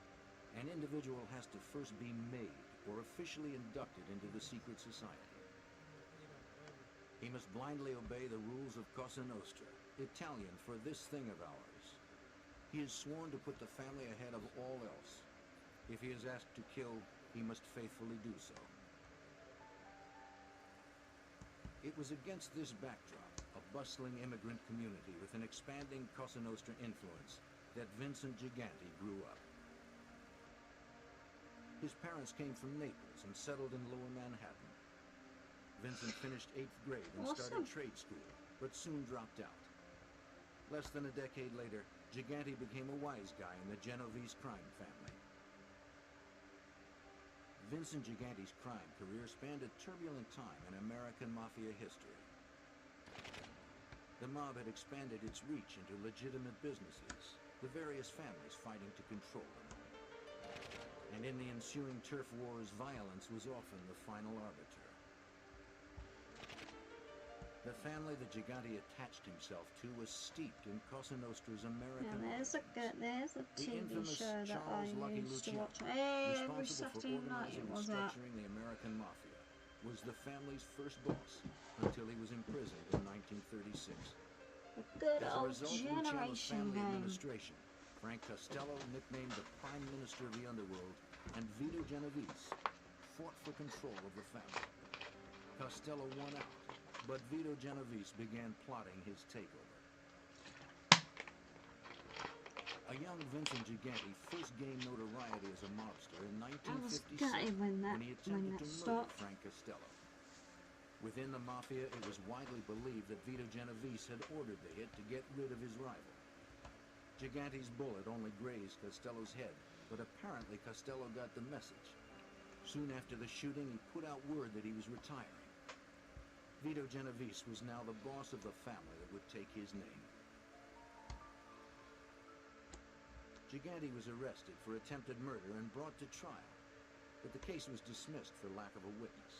an individual has to first be made or officially inducted into the secret society. He must blindly obey the rules of Cosa Nostra, Italian for this thing of ours. He is sworn to put the family ahead of all else. If he is asked to kill, he must faithfully do so. It was against this backdrop, a bustling immigrant community with an expanding Cosa Nostra influence, that Vincent Gigante grew up. His parents came from Naples and settled in Lower Manhattan. Vincent finished 8th grade and started trade school, but soon dropped out. Less than a decade later, Gigante became a wise guy in the Genovese crime family. Vincent Gigante's crime career spanned a turbulent time in American mafia history. The mob had expanded its reach into legitimate businesses, the various families fighting to control them. And in the ensuing turf wars, violence was often the final arbiter. The family that Gigante attached himself to was steeped in Cosa Nostra's American there's a the TV infamous show that Charles I Lucky used to Luciano, watch every responsible for Saturday night. organizing It and was that. structuring the American Mafia, was the family's first boss until he was imprisoned in 1936. The good As a old result, Luciano's generation family game. administration, Frank Costello, nicknamed the Prime Minister of the Underworld, and Vito Genovese fought for control of the family. Costello won out, but Vito Genovese began plotting his takeover. A young Vincent Gigante first gained notoriety as a mobster in 1957 when he attempted to murder Frank Costello. Within the Mafia, it was widely believed that Vito Genovese had ordered the hit to get rid of his rival. Gigante's bullet only grazed Costello's head, but apparently Costello got the message. Soon after the shooting, he put out word that he was retiring. Vito Genovese was now the boss of the family that would take his name. Gigante was arrested for attempted murder and brought to trial, but the case was dismissed for lack of a witness.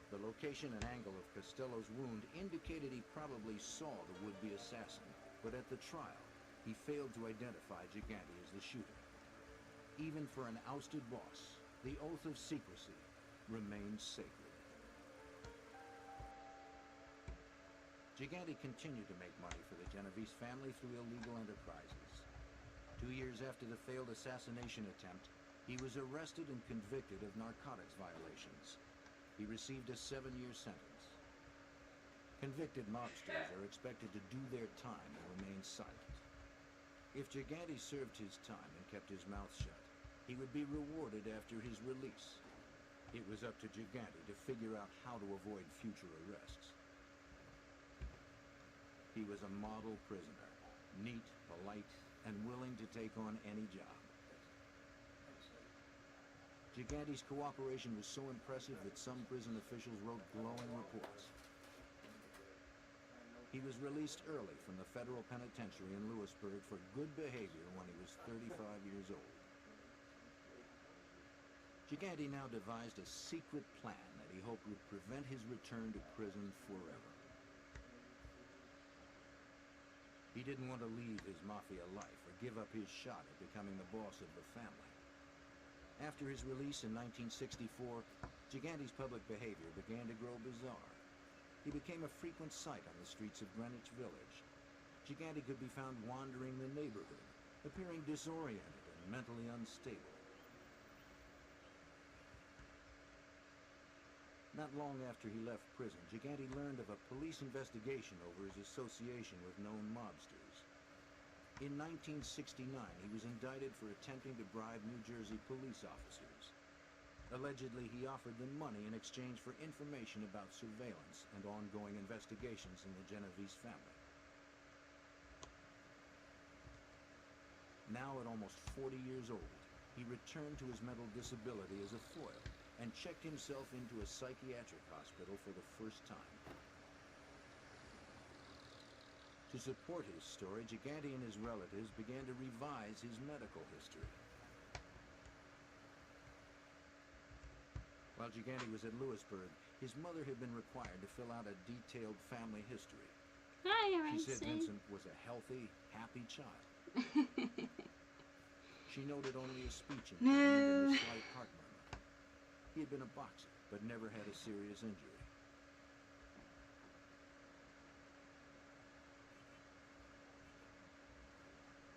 The location and angle of Costello's wound indicated he probably saw the would-be assassin, but at the trial, he failed to identify Gigante as the shooter. Even for an ousted boss, the oath of secrecy remained sacred. Gigante continued to make money for the Genovese family through illegal enterprises. 2 years after the failed assassination attempt, he was arrested and convicted of narcotics violations. He received a 7-year sentence. Convicted mobsters are expected to do their time and remain silent. If Gigante served his time and kept his mouth shut, he would be rewarded after his release. It was up to Gigante to figure out how to avoid future arrests. He was a model prisoner, neat, polite, and willing to take on any job. Gigante's cooperation was so impressive that some prison officials wrote glowing reports. He was released early from the federal penitentiary in Lewisburg for good behavior when he was 35 years old. Gigante now devised a secret plan that he hoped would prevent his return to prison forever. He didn't want to leave his mafia life or give up his shot at becoming the boss of the family. After his release in 1964, Gigante's public behavior began to grow bizarre. He became a frequent sight on the streets of Greenwich Village. Gigante could be found wandering the neighborhood, appearing disoriented and mentally unstable. Not long after he left prison, Gigante learned of a police investigation over his association with known mobsters. In 1969, he was indicted for attempting to bribe New Jersey police officers. Allegedly, he offered them money in exchange for information about surveillance and ongoing investigations in the Genovese family. Now at almost 40 years old, he returned to his mental disability as a foil and checked himself into a psychiatric hospital for the first time. To support his story, Gigante and his relatives began to revise his medical history. While Gigante was at Lewisburg, his mother had been required to fill out a detailed family history. Hi, She said Vincent was a healthy, happy child. She noted only a speech impairment and a slight heart murmur. He had been a boxer, but never had a serious injury.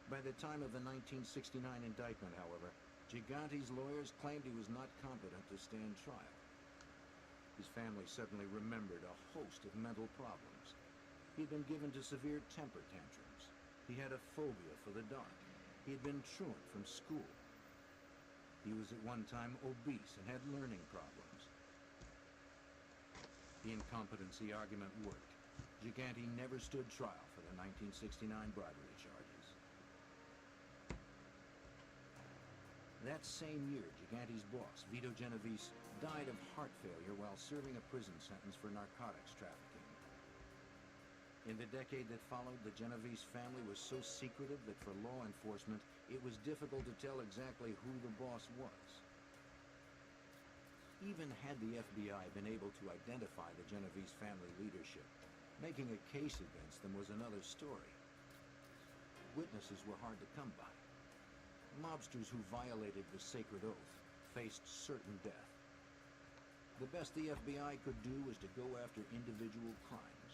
By the time of the 1969 indictment, however, Gigante's lawyers claimed he was not competent to stand trial. His family suddenly remembered a host of mental problems. He had been given to severe temper tantrums. He had a phobia for the dark. He had been truant from school. He was at one time obese and had learning problems. The incompetency argument worked. Gigante never stood trial for the 1969 bribery charges. That same year, Gigante's boss, Vito Genovese, died of heart failure while serving a prison sentence for narcotics trafficking. In the decade that followed, the Genovese family was so secretive that for law enforcement, it was difficult to tell exactly who the boss was. Even had the FBI been able to identify the Genovese family leadership, making a case against them was another story. Witnesses were hard to come by. Mobsters who violated the sacred oath faced certain death. The best the FBI could do was to go after individual crimes.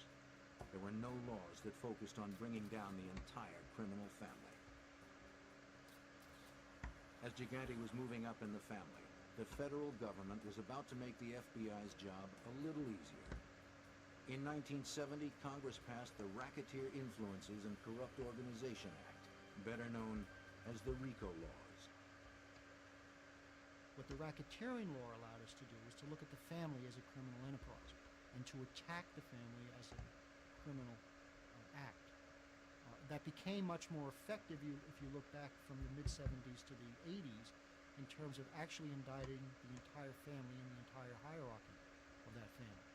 There were no laws that focused on bringing down the entire criminal family. As Gigante was moving up in the family, the federal government was about to make the FBI's job a little easier. In 1970, Congress passed the Racketeer Influences and Corrupt Organization Act, better known as the RICO laws. What the racketeering law allowed us to do was to look at the family as a criminal enterprise and to attack the family as a criminal act. That became much more effective if you look back from the mid-70s to the 80s in terms of actually indicting the entire family and the entire hierarchy of that family.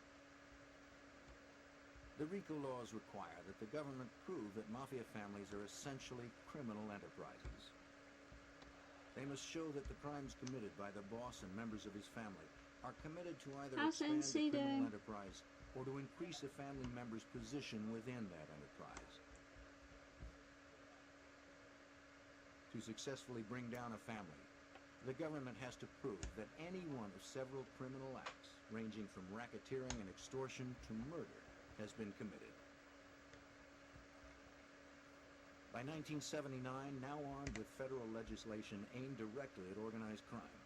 The RICO laws require that the government prove that mafia families are essentially criminal enterprises. They must show that the crimes committed by the boss and members of his family are committed to either expand the criminal enterprise or to increase a family member's position within that enterprise. To successfully bring down a family, the government has to prove that any one of several criminal acts, ranging from racketeering and extortion to murder, has been committed. By 1979, now armed with federal legislation aimed directly at organized crime,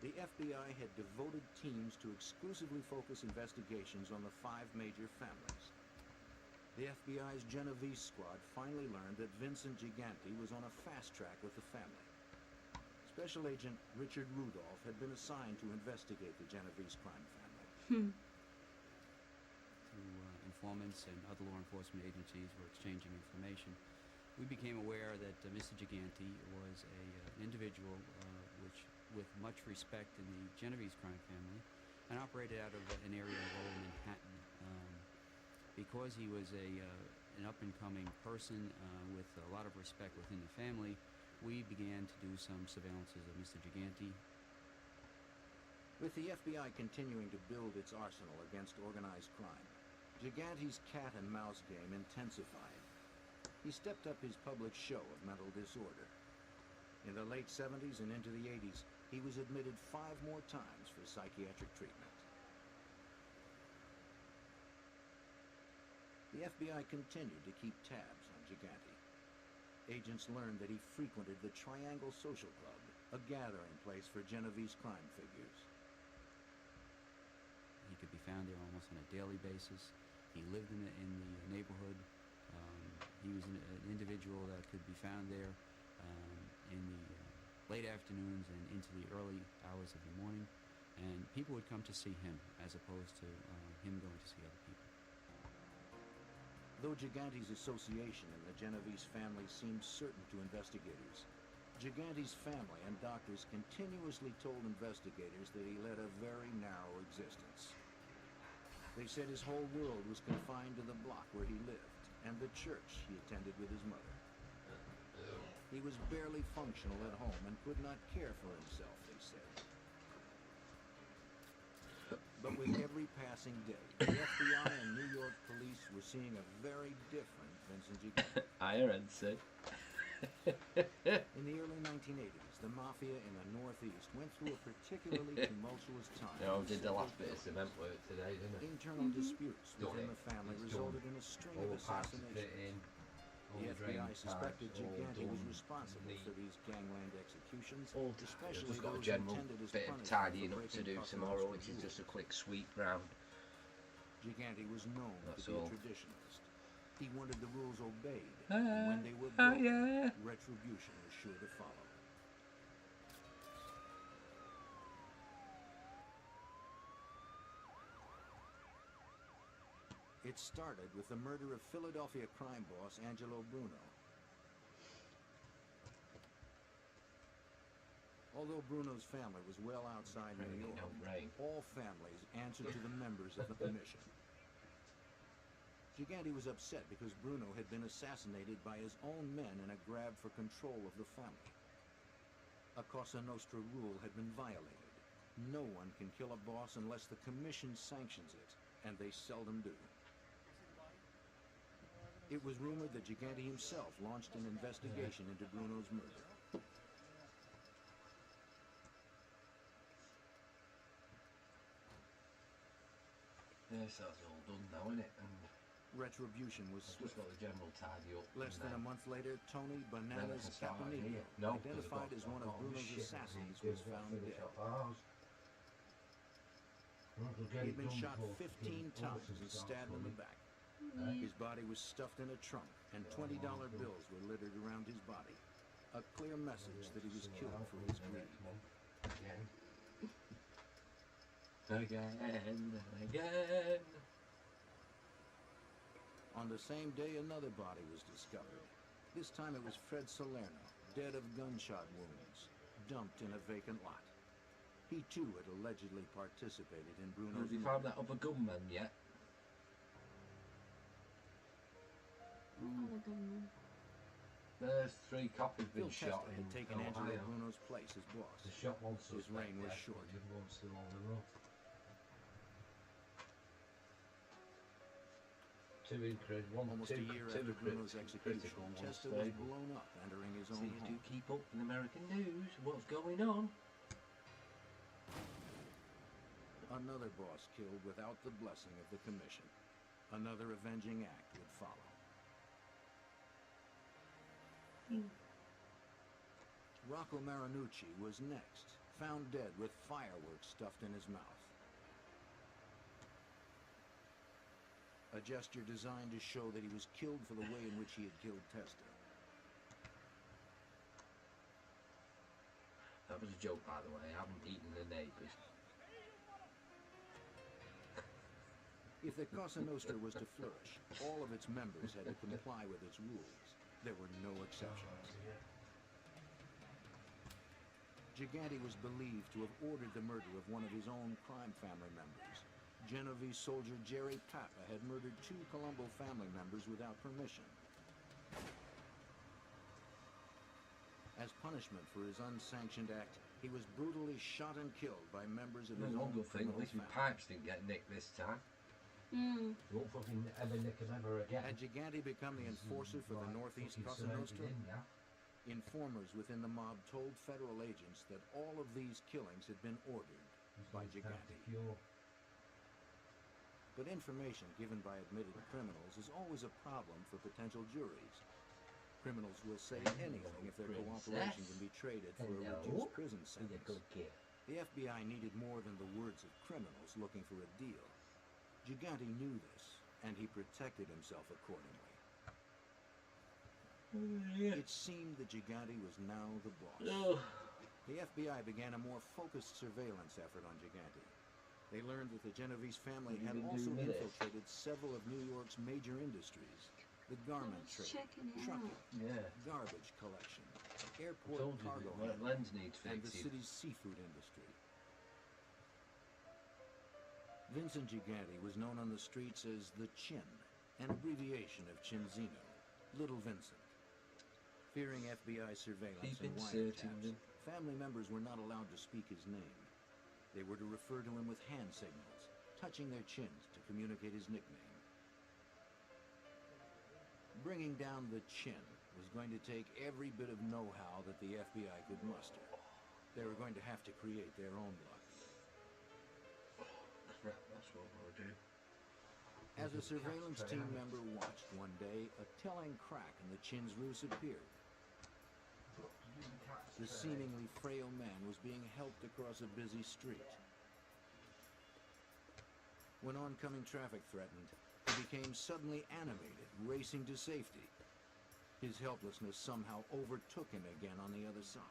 the FBI had devoted teams to exclusively focus investigations on the 5 major families. The FBI's Genovese squad finally learned that Vincent Gigante was on a fast track with the family. Special Agent Richard Rudolph had been assigned to investigate the Genovese crime family. Through informants and other law enforcement agencies were exchanging information, we became aware that Mr. Gigante was an individual with much respect in the Genovese crime family and operated out of an area of Lower Manhattan. Because he was an up-and-coming person with a lot of respect within the family, we began to do some surveillances of Mr. Gigante. With the FBI continuing to build its arsenal against organized crime, Gigante's cat-and-mouse game intensified. He stepped up his public show of mental disorder. In the late 70s and into the 80s, he was admitted 5 more times for psychiatric treatment. The FBI continued to keep tabs on Gigante. Agents learned that he frequented the Triangle Social Club, a gathering place for Genovese crime figures. He could be found there almost on a daily basis. He lived in the neighborhood. He was an individual that could be found there in the late afternoons and into the early hours of the morning. And people would come to see him as opposed to him going to see other people. Though Gigante's association in the Genovese family seemed certain to investigators, Gigante's family and doctors continuously told investigators that he led a very narrow existence. They said his whole world was confined to the block where he lived and the church he attended with his mother. He was barely functional at home and could not care for himself, they said. But with every passing day, the FBI and New York police were seeing a very different Vincent Gigante. Iron said. In the early 1980s, the mafia in the Northeast went through a particularly tumultuous time. No, did the last bit of cement work today, didn't it? Internal disputes within the family resulted in a string of assassinations. The FBI drainage suspected pipes, all Gigante was done responsible neat. for these gangland executions, All especially just got a those general intended as bit of punishment tidying for up to breaking do Cosa tomorrow, Nostra which is just a rules. quick sweep round. Gigante was known That's to be all. a traditionalist. He wanted the rules obeyed, Ah, and when they were ah, broken, yeah. retribution was sure to follow. It started with the murder of Philadelphia crime boss Angelo Bruno. Although Bruno's family was well outside New Praying it York, don't rain. all families answered to the members of the commission. Gigante was upset because Bruno had been assassinated by his own men in a grab for control of the family. A Cosa Nostra rule had been violated. No one can kill a boss unless the commission sanctions it, and they seldom do. It was rumored that Gigante himself launched an investigation into Bruno's murder. Yes, that's all done now, innit? And Retribution was I've swift. just got the general tidy up. Less and than a then- month later, Tony then I Bananas can start Caponigro, here. No, 'cause I've identified got- as one I've of got all this Bruno's shit that I need assassins, to do. was I've got to found finish dead. off ours. Once I get He'd it been done shot before 15 fucking times Orson and starts stabbed in the running. back. Eh? His body was stuffed in a trunk, and $20 bills were littered around his body. A clear message that he was killed for his greed. Again. Again. Again. On the same day, another body was discovered. This time it was Fred Salerno, dead of gunshot wounds, dumped in a vacant lot. He too had allegedly participated in Bruno's Have you murder. found that other gunman yet? Other gunman. There's 3 copies Phil been shot Testa in had taken Angelo Ohio. Bruno's place as boss. The shot one His suspect reign was dead, short. but the other one's still on the run. 2 in critical, one, Almost two, a year two after crit- Bruno's execution, critical, one Testa was stable. blown up entering his So own you do home. keep up in American news, what's going on? Another boss killed without the blessing of the commission. Another avenging act would follow. Rocco Marinucci was next, found dead with fireworks stuffed in his mouth. A gesture designed to show that he was killed for the way in which he had killed Testa. That was a joke, by the way. I haven't eaten the neighbours. If the Cosa Nostra was to flourish, all of its members had to comply with its rules. There were no exceptions. Gigante was believed to have ordered the murder of one of his own crime family members. Genovese soldier Jerry Papa had murdered 2 Colombo family members without permission. As punishment for his unsanctioned act, he was brutally shot and killed by members of his One own good thing, at criminal least my family. pipes didn't get nicked this time. Mm. You won't fucking ever nick them ever again. Had Gigante become the enforcer for the Northeast Cosa Nostra? Informers within the mob told federal agents that all of these killings had been ordered by Gigante. But information given by admitted criminals is always a problem for potential juries. Criminals will say anything if their cooperation can be traded for a reduced prison sentence. The FBI needed more than the words of criminals looking for a deal. Gigante knew this, and he protected himself accordingly. It seemed that Gigante was now the boss. The FBI began a more focused surveillance effort on Gigante. They learned that the Genovese family had also infiltrated several of New York's major industries. The garment trade, checking it trucking, Yeah. garbage collection, I airport told you cargo that handling, lens needs and the fixing. city's seafood industry. Vincent Gigante was known on the streets as the Chin, an abbreviation of Cinzino, Little Vincent. Fearing FBI surveillance Keep and inserting wiretaps, them. family members were not allowed to speak his name. They were to refer to him with hand signals, touching their chins to communicate his nickname. Bringing down the Chin was going to take every bit of know-how that the FBI could muster. They were going to have to create their own luck. Crap, that's what we'll do. As a surveillance team member watched one day, a telling crack in the Chin's roof appeared. The seemingly frail man was being helped across a busy street. When oncoming traffic threatened, he became suddenly animated, racing to safety. His helplessness somehow overtook him again on the other side.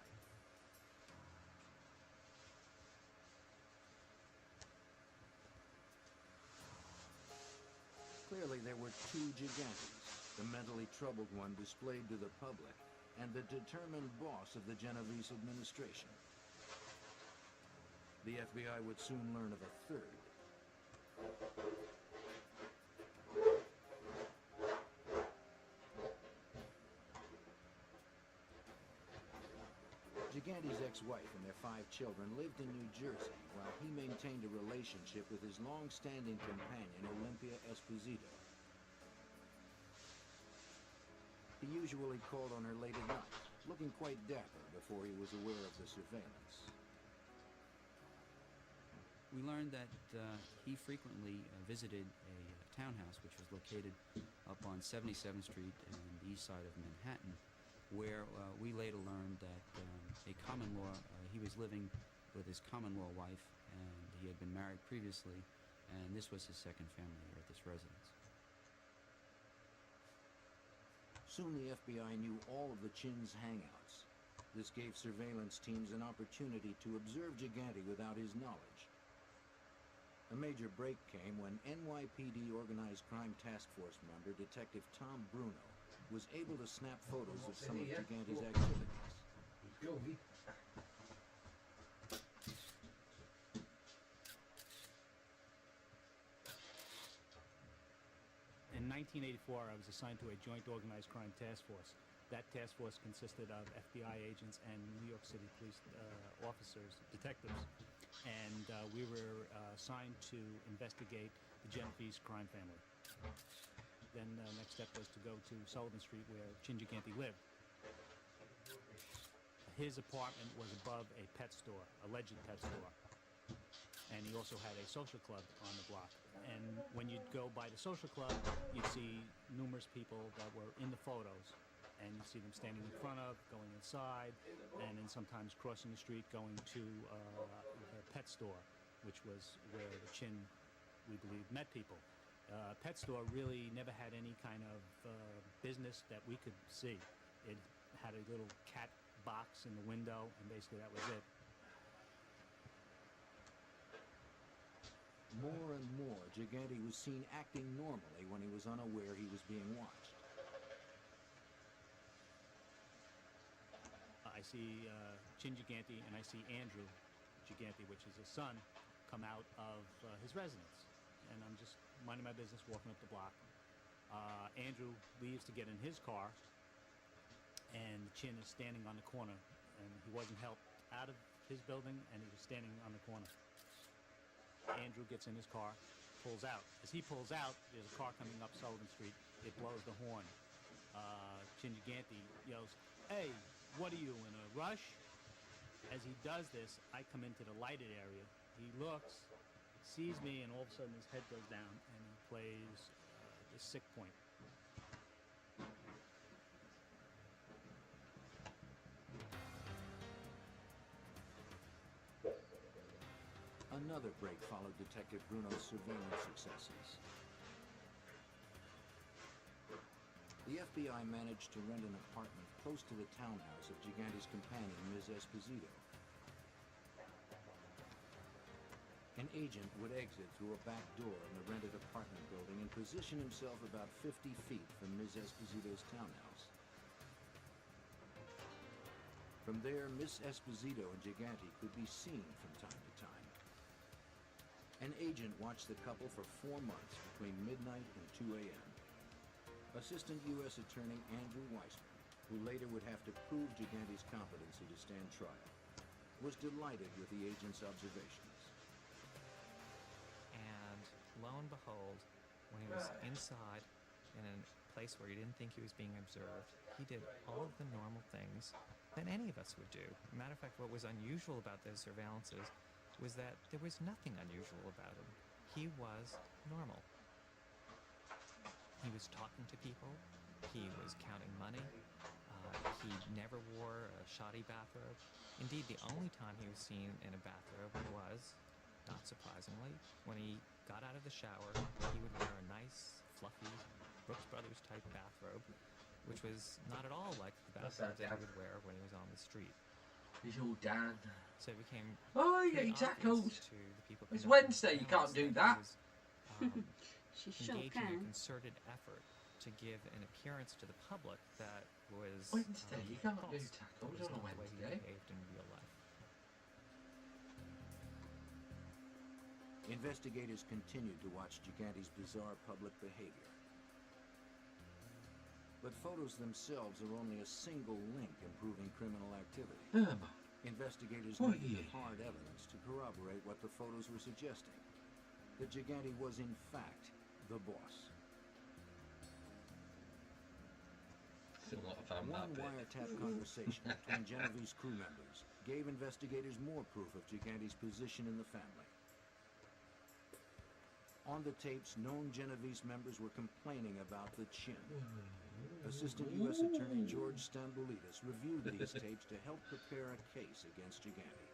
Clearly, there were two Gigantes, the mentally troubled one displayed to the public, and the determined boss of the Genovese administration. The FBI would soon learn of a third. Gigante's ex-wife and their 5 children lived in New Jersey while he maintained a relationship with his long-standing companion, Olympia Esposito. He usually called on her late at night, looking quite dapper before he was aware of the surveillance. We learned that he frequently visited a townhouse which was located up on 77th Street and the east side of Manhattan, where we later learned that a common law, he was living with his common law wife, and he had been married previously, and this was his second family here at this residence. Soon the FBI knew all of the Chin's hangouts. This gave surveillance teams an opportunity to observe Gigante without his knowledge. A major break came when NYPD Organized Crime Task Force member Detective Tom Bruno was able to snap photos of some of Gigante's activities. In 1984, I was assigned to a joint organized crime task force. That task force consisted of FBI agents and New York City police officers, detectives. And we were assigned to investigate the Genovese crime family. Then the next step was to go to Sullivan Street where Chin Gigante lived. His apartment was above a pet store, alleged pet store. And he also had a social club on the block. And when you'd go by the social club, you'd see numerous people that were in the photos. And you see them standing in front of, going inside, and then sometimes crossing the street, going to the pet store, which was where the Chin, we believe, met people. Pet store really never had any kind of business that we could see. It had a little cat box in the window, and basically that was it. More and more, Gigante was seen acting normally when he was unaware he was being watched. I see Chin Gigante and I see Andrew Gigante, which is his son, come out of his residence. And I'm just minding my business, walking up the block. Andrew leaves to get in his car, and Chin is standing on the corner. And he wasn't helped out of his building, and he was standing on the corner. Andrew gets in his car, pulls out. As he pulls out, there's a car coming up Sullivan Street. It blows the horn. Chin Gigante yells, "Hey, what are you, in a rush?" As he does this, I come into the lighted area. He looks, sees me, and all of a sudden his head goes down and he plays the sick point. Another break followed Detective Bruno's surveillance successes. The FBI managed to rent an apartment close to the townhouse of Gigante's companion, Ms. Esposito. An agent would exit through a back door in the rented apartment building and position himself about 50 feet from Ms. Esposito's townhouse. From there, Ms. Esposito and Gigante could be seen from time to time. An agent watched the couple for 4 months between midnight and 2 a.m. Assistant U.S. Attorney Andrew Weissman, who later would have to prove Gigante's competency to stand trial, was delighted with the agent's observations. And lo and behold, when he was inside in a place where he didn't think he was being observed, he did all of the normal things that any of us would do. Matter of fact, what was unusual about those surveillances was that there was nothing unusual about him. He was normal. He was talking to people. He was counting money. He never wore a shoddy bathrobe. Indeed, the only time he was seen in a bathrobe was, not surprisingly, when he got out of the shower. He would wear a nice, fluffy Brooks Brothers type bathrobe, which was not at all like the That's bathrobe our that he dad. would wear when he was on the street. He's all Dan. So it became Oh, you pretty get your tackles. obvious to the people It's conducting Wednesday, the you can't trials do that that. he was, She sure engaging in a can. concerted effort to give an appearance to the public that was Wednesday, you can't do false. tackles That was on a not the way he Wednesday. behaved in real life. Investigators continued to watch Gigante's bizarre public behavior. But photos themselves are only a single link in proving criminal activity. Investigators Oh, needed yeah. hard evidence to corroborate what the photos were suggesting. That Gigante was in fact the boss. Still not found One that bit. wiretap conversation between Genevieve's crew members gave investigators more proof of Gigante's position in the family. On the tapes, known Genovese members were complaining about the chin. Assistant U.S. Attorney George Stamboulides reviewed these tapes to help prepare a case against Gigante.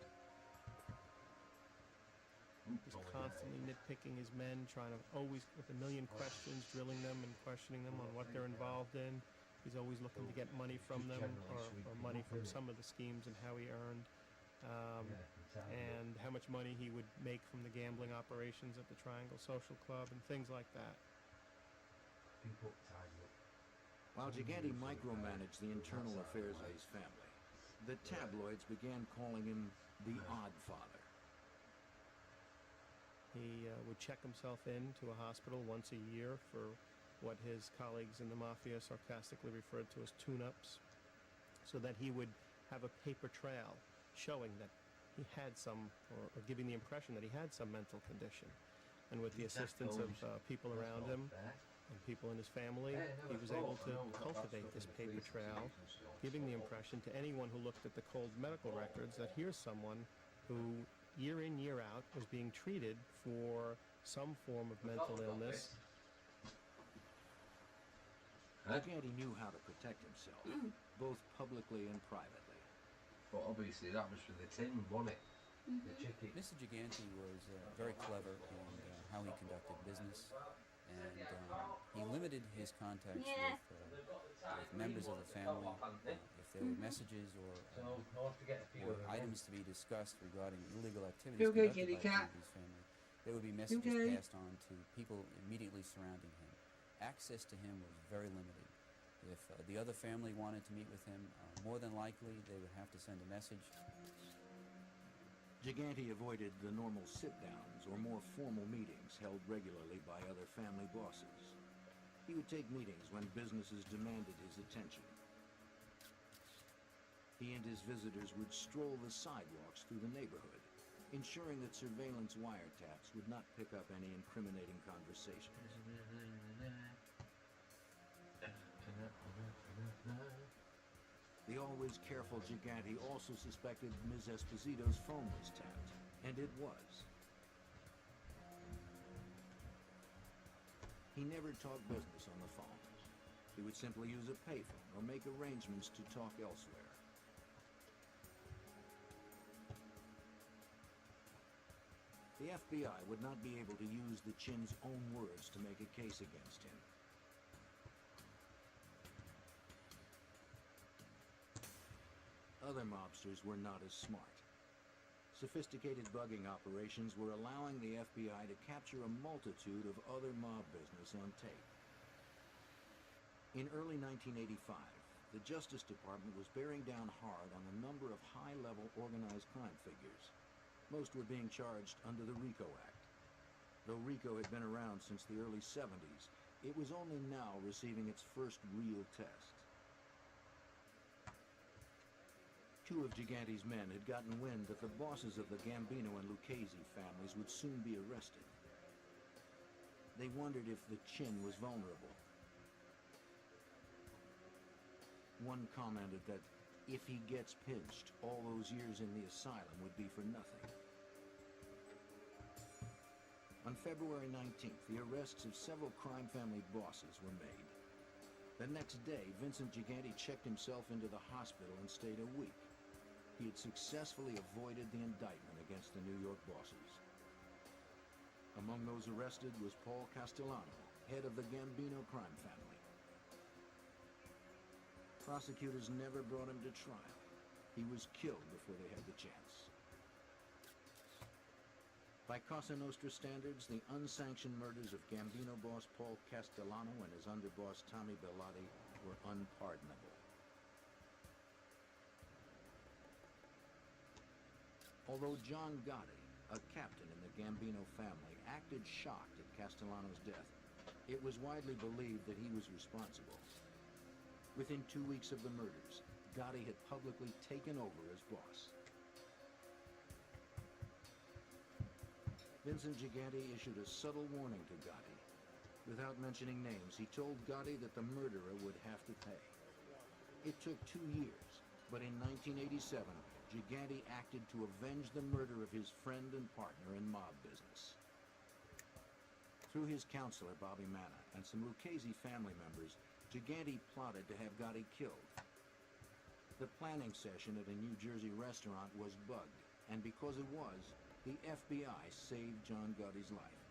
He's constantly nitpicking his men, trying to always, with a million questions, drilling them and questioning them on what they're involved in. He's always looking to get money from them, or money from some of the schemes and how he earned, and how much money he would make from the gambling operations at the Triangle Social Club and things like that. While Gigante micromanaged the internal affairs of his family, the tabloids began calling him the Odd Father. He would check himself into a hospital once a year for what his colleagues in the mafia sarcastically referred to as tune-ups, so that he would have a paper trail showing that he had some, or giving the impression that he had some mental condition. And with the assistance of people around him and people in his family, he was able to cultivate this paper trail, giving the impression to anyone who looked at the cold medical records that here's someone who, year in, year out, was being treated for some form of mental illness. Gigante knew how to protect himself, both publicly and privately. But obviously that was for the tin, wasn't it? The chicken. Mr. Gigante was very clever in how he conducted business, and he limited his contacts with members of the family. If there were messages or items to be discussed regarding illegal activities conducted by Geneviev's family, there would be messages passed on to people immediately surrounding him. Access to him was very limited. If the other family wanted to meet with him, more than likely they would have to send a message. Gigante avoided the normal sit-downs or more formal meetings held regularly by other family bosses. He would take meetings when businesses demanded his attention. He and his visitors would stroll the sidewalks through the neighborhood, ensuring that surveillance wiretaps would not pick up any incriminating conversations. The always careful Gigante also suspected Ms. Esposito's phone was tapped, and it was. He never talked business on the phone. He would simply use a payphone or make arrangements to talk elsewhere. The FBI would not be able to use the Chin's own words to make a case against him. Other mobsters were not as smart. Sophisticated bugging operations were allowing the FBI to capture a multitude of other mob business on tape. In early 1985, the Justice Department was bearing down hard on a number of high-level organized crime figures. Most were being charged under the RICO Act. Though RICO had been around since the early 70s, it was only now receiving its first real test. Two of Gigante's men had gotten wind that the bosses of the Gambino and Lucchese families would soon be arrested. They wondered if the Chin was vulnerable. One commented that if he gets pinched, all those years in the asylum would be for nothing. On February 19th, the arrests of several crime family bosses were made. The next day, Vincent Gigante checked himself into the hospital and stayed a week. He had successfully avoided the indictment against the New York bosses. Among those arrested was Paul Castellano, head of the Gambino crime family. Prosecutors never brought him to trial. He was killed before they had the chance. By Cosa Nostra standards, the unsanctioned murders of Gambino boss Paul Castellano and his underboss Tommy Bellotti were unpardonable. Although John Gotti, a captain in the Gambino family, acted shocked at Castellano's death, it was widely believed that he was responsible. Within 2 weeks of the murders, Gotti had publicly taken over as boss. Vincent Gigante issued a subtle warning to Gotti. Without mentioning names, he told Gotti that the murderer would have to pay. It took 2 years, but in 1987, Gigante acted to avenge the murder of his friend and partner in mob business. Through his counselor, Bobby Manna, and some Lucchese family members, Gigante plotted to have Gotti killed. The planning session at a New Jersey restaurant was bugged, and because it was, the FBI saved John Gotti's life.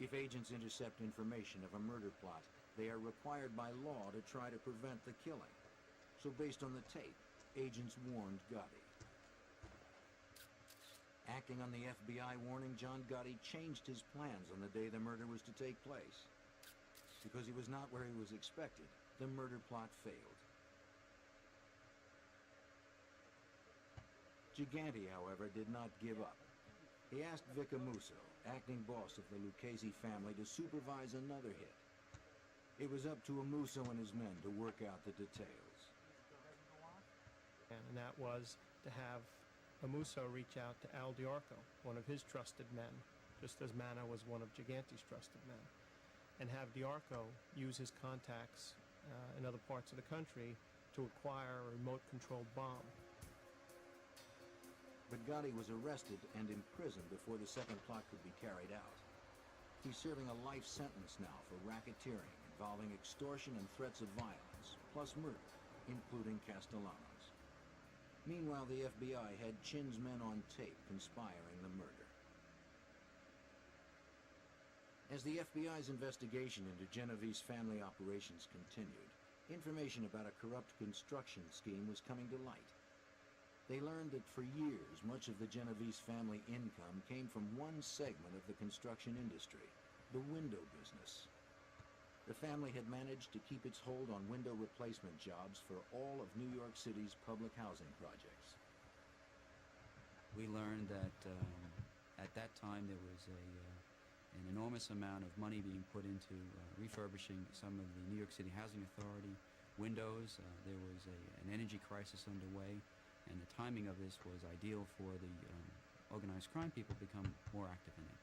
If agents intercept information of a murder plot, they are required by law to try to prevent the killing. So based on the tape, agents warned Gotti. Acting on the FBI warning, John Gotti changed his plans on the day the murder was to take place. Because he was not where he was expected, the murder plot failed. Gigante, however, did not give up. He asked Vic Amuso, acting boss of the Lucchese family, to supervise another hit. It was up to Amuso and his men to work out the details. And that was to have Amuso reach out to Al Diorco, one of his trusted men, just as Manna was one of Gigante's trusted men, and have Diorco use his contacts in other parts of the country to acquire a remote-controlled bomb. But Gotti was arrested and imprisoned before the second plot could be carried out. He's serving a life sentence now for racketeering involving extortion and threats of violence, plus murder, including Castellanos. Meanwhile, the FBI had Chin's men on tape conspiring the murder. As the FBI's investigation into Genovese family operations continued, information about a corrupt construction scheme was coming to light. They learned that for years, much of the Genovese family income came from one segment of the construction industry, the window business. The family had managed to keep its hold on window replacement jobs for all of New York City's public housing projects. We learned that at that time there was an enormous amount of money being put into refurbishing some of the New York City Housing Authority windows. There was an energy crisis underway, and the timing of this was ideal for the organized crime people to become more active in it.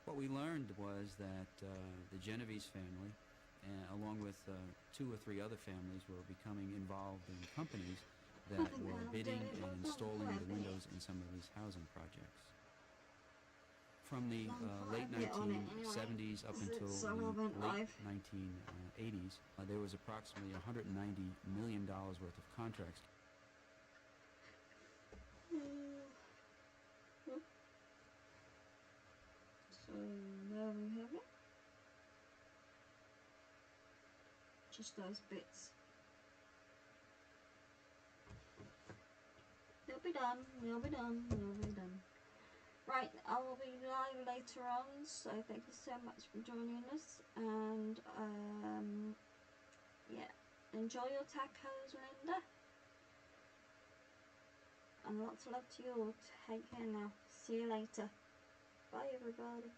What we learned was that the Genovese family, along with 2 or 3 other families, were becoming involved in companies that were bidding and installing the windows in some of these housing projects. From the late 1970s up until the late 1980s, there was approximately $190 million worth of contracts. So there we have it. Just those bits. They'll be done, they'll be done, they'll be done. Right, I will be live later on, so thank you so much for joining us, and yeah, enjoy your tacos, Linda. And lots of love to you all. Take care now. See you later. Bye everybody.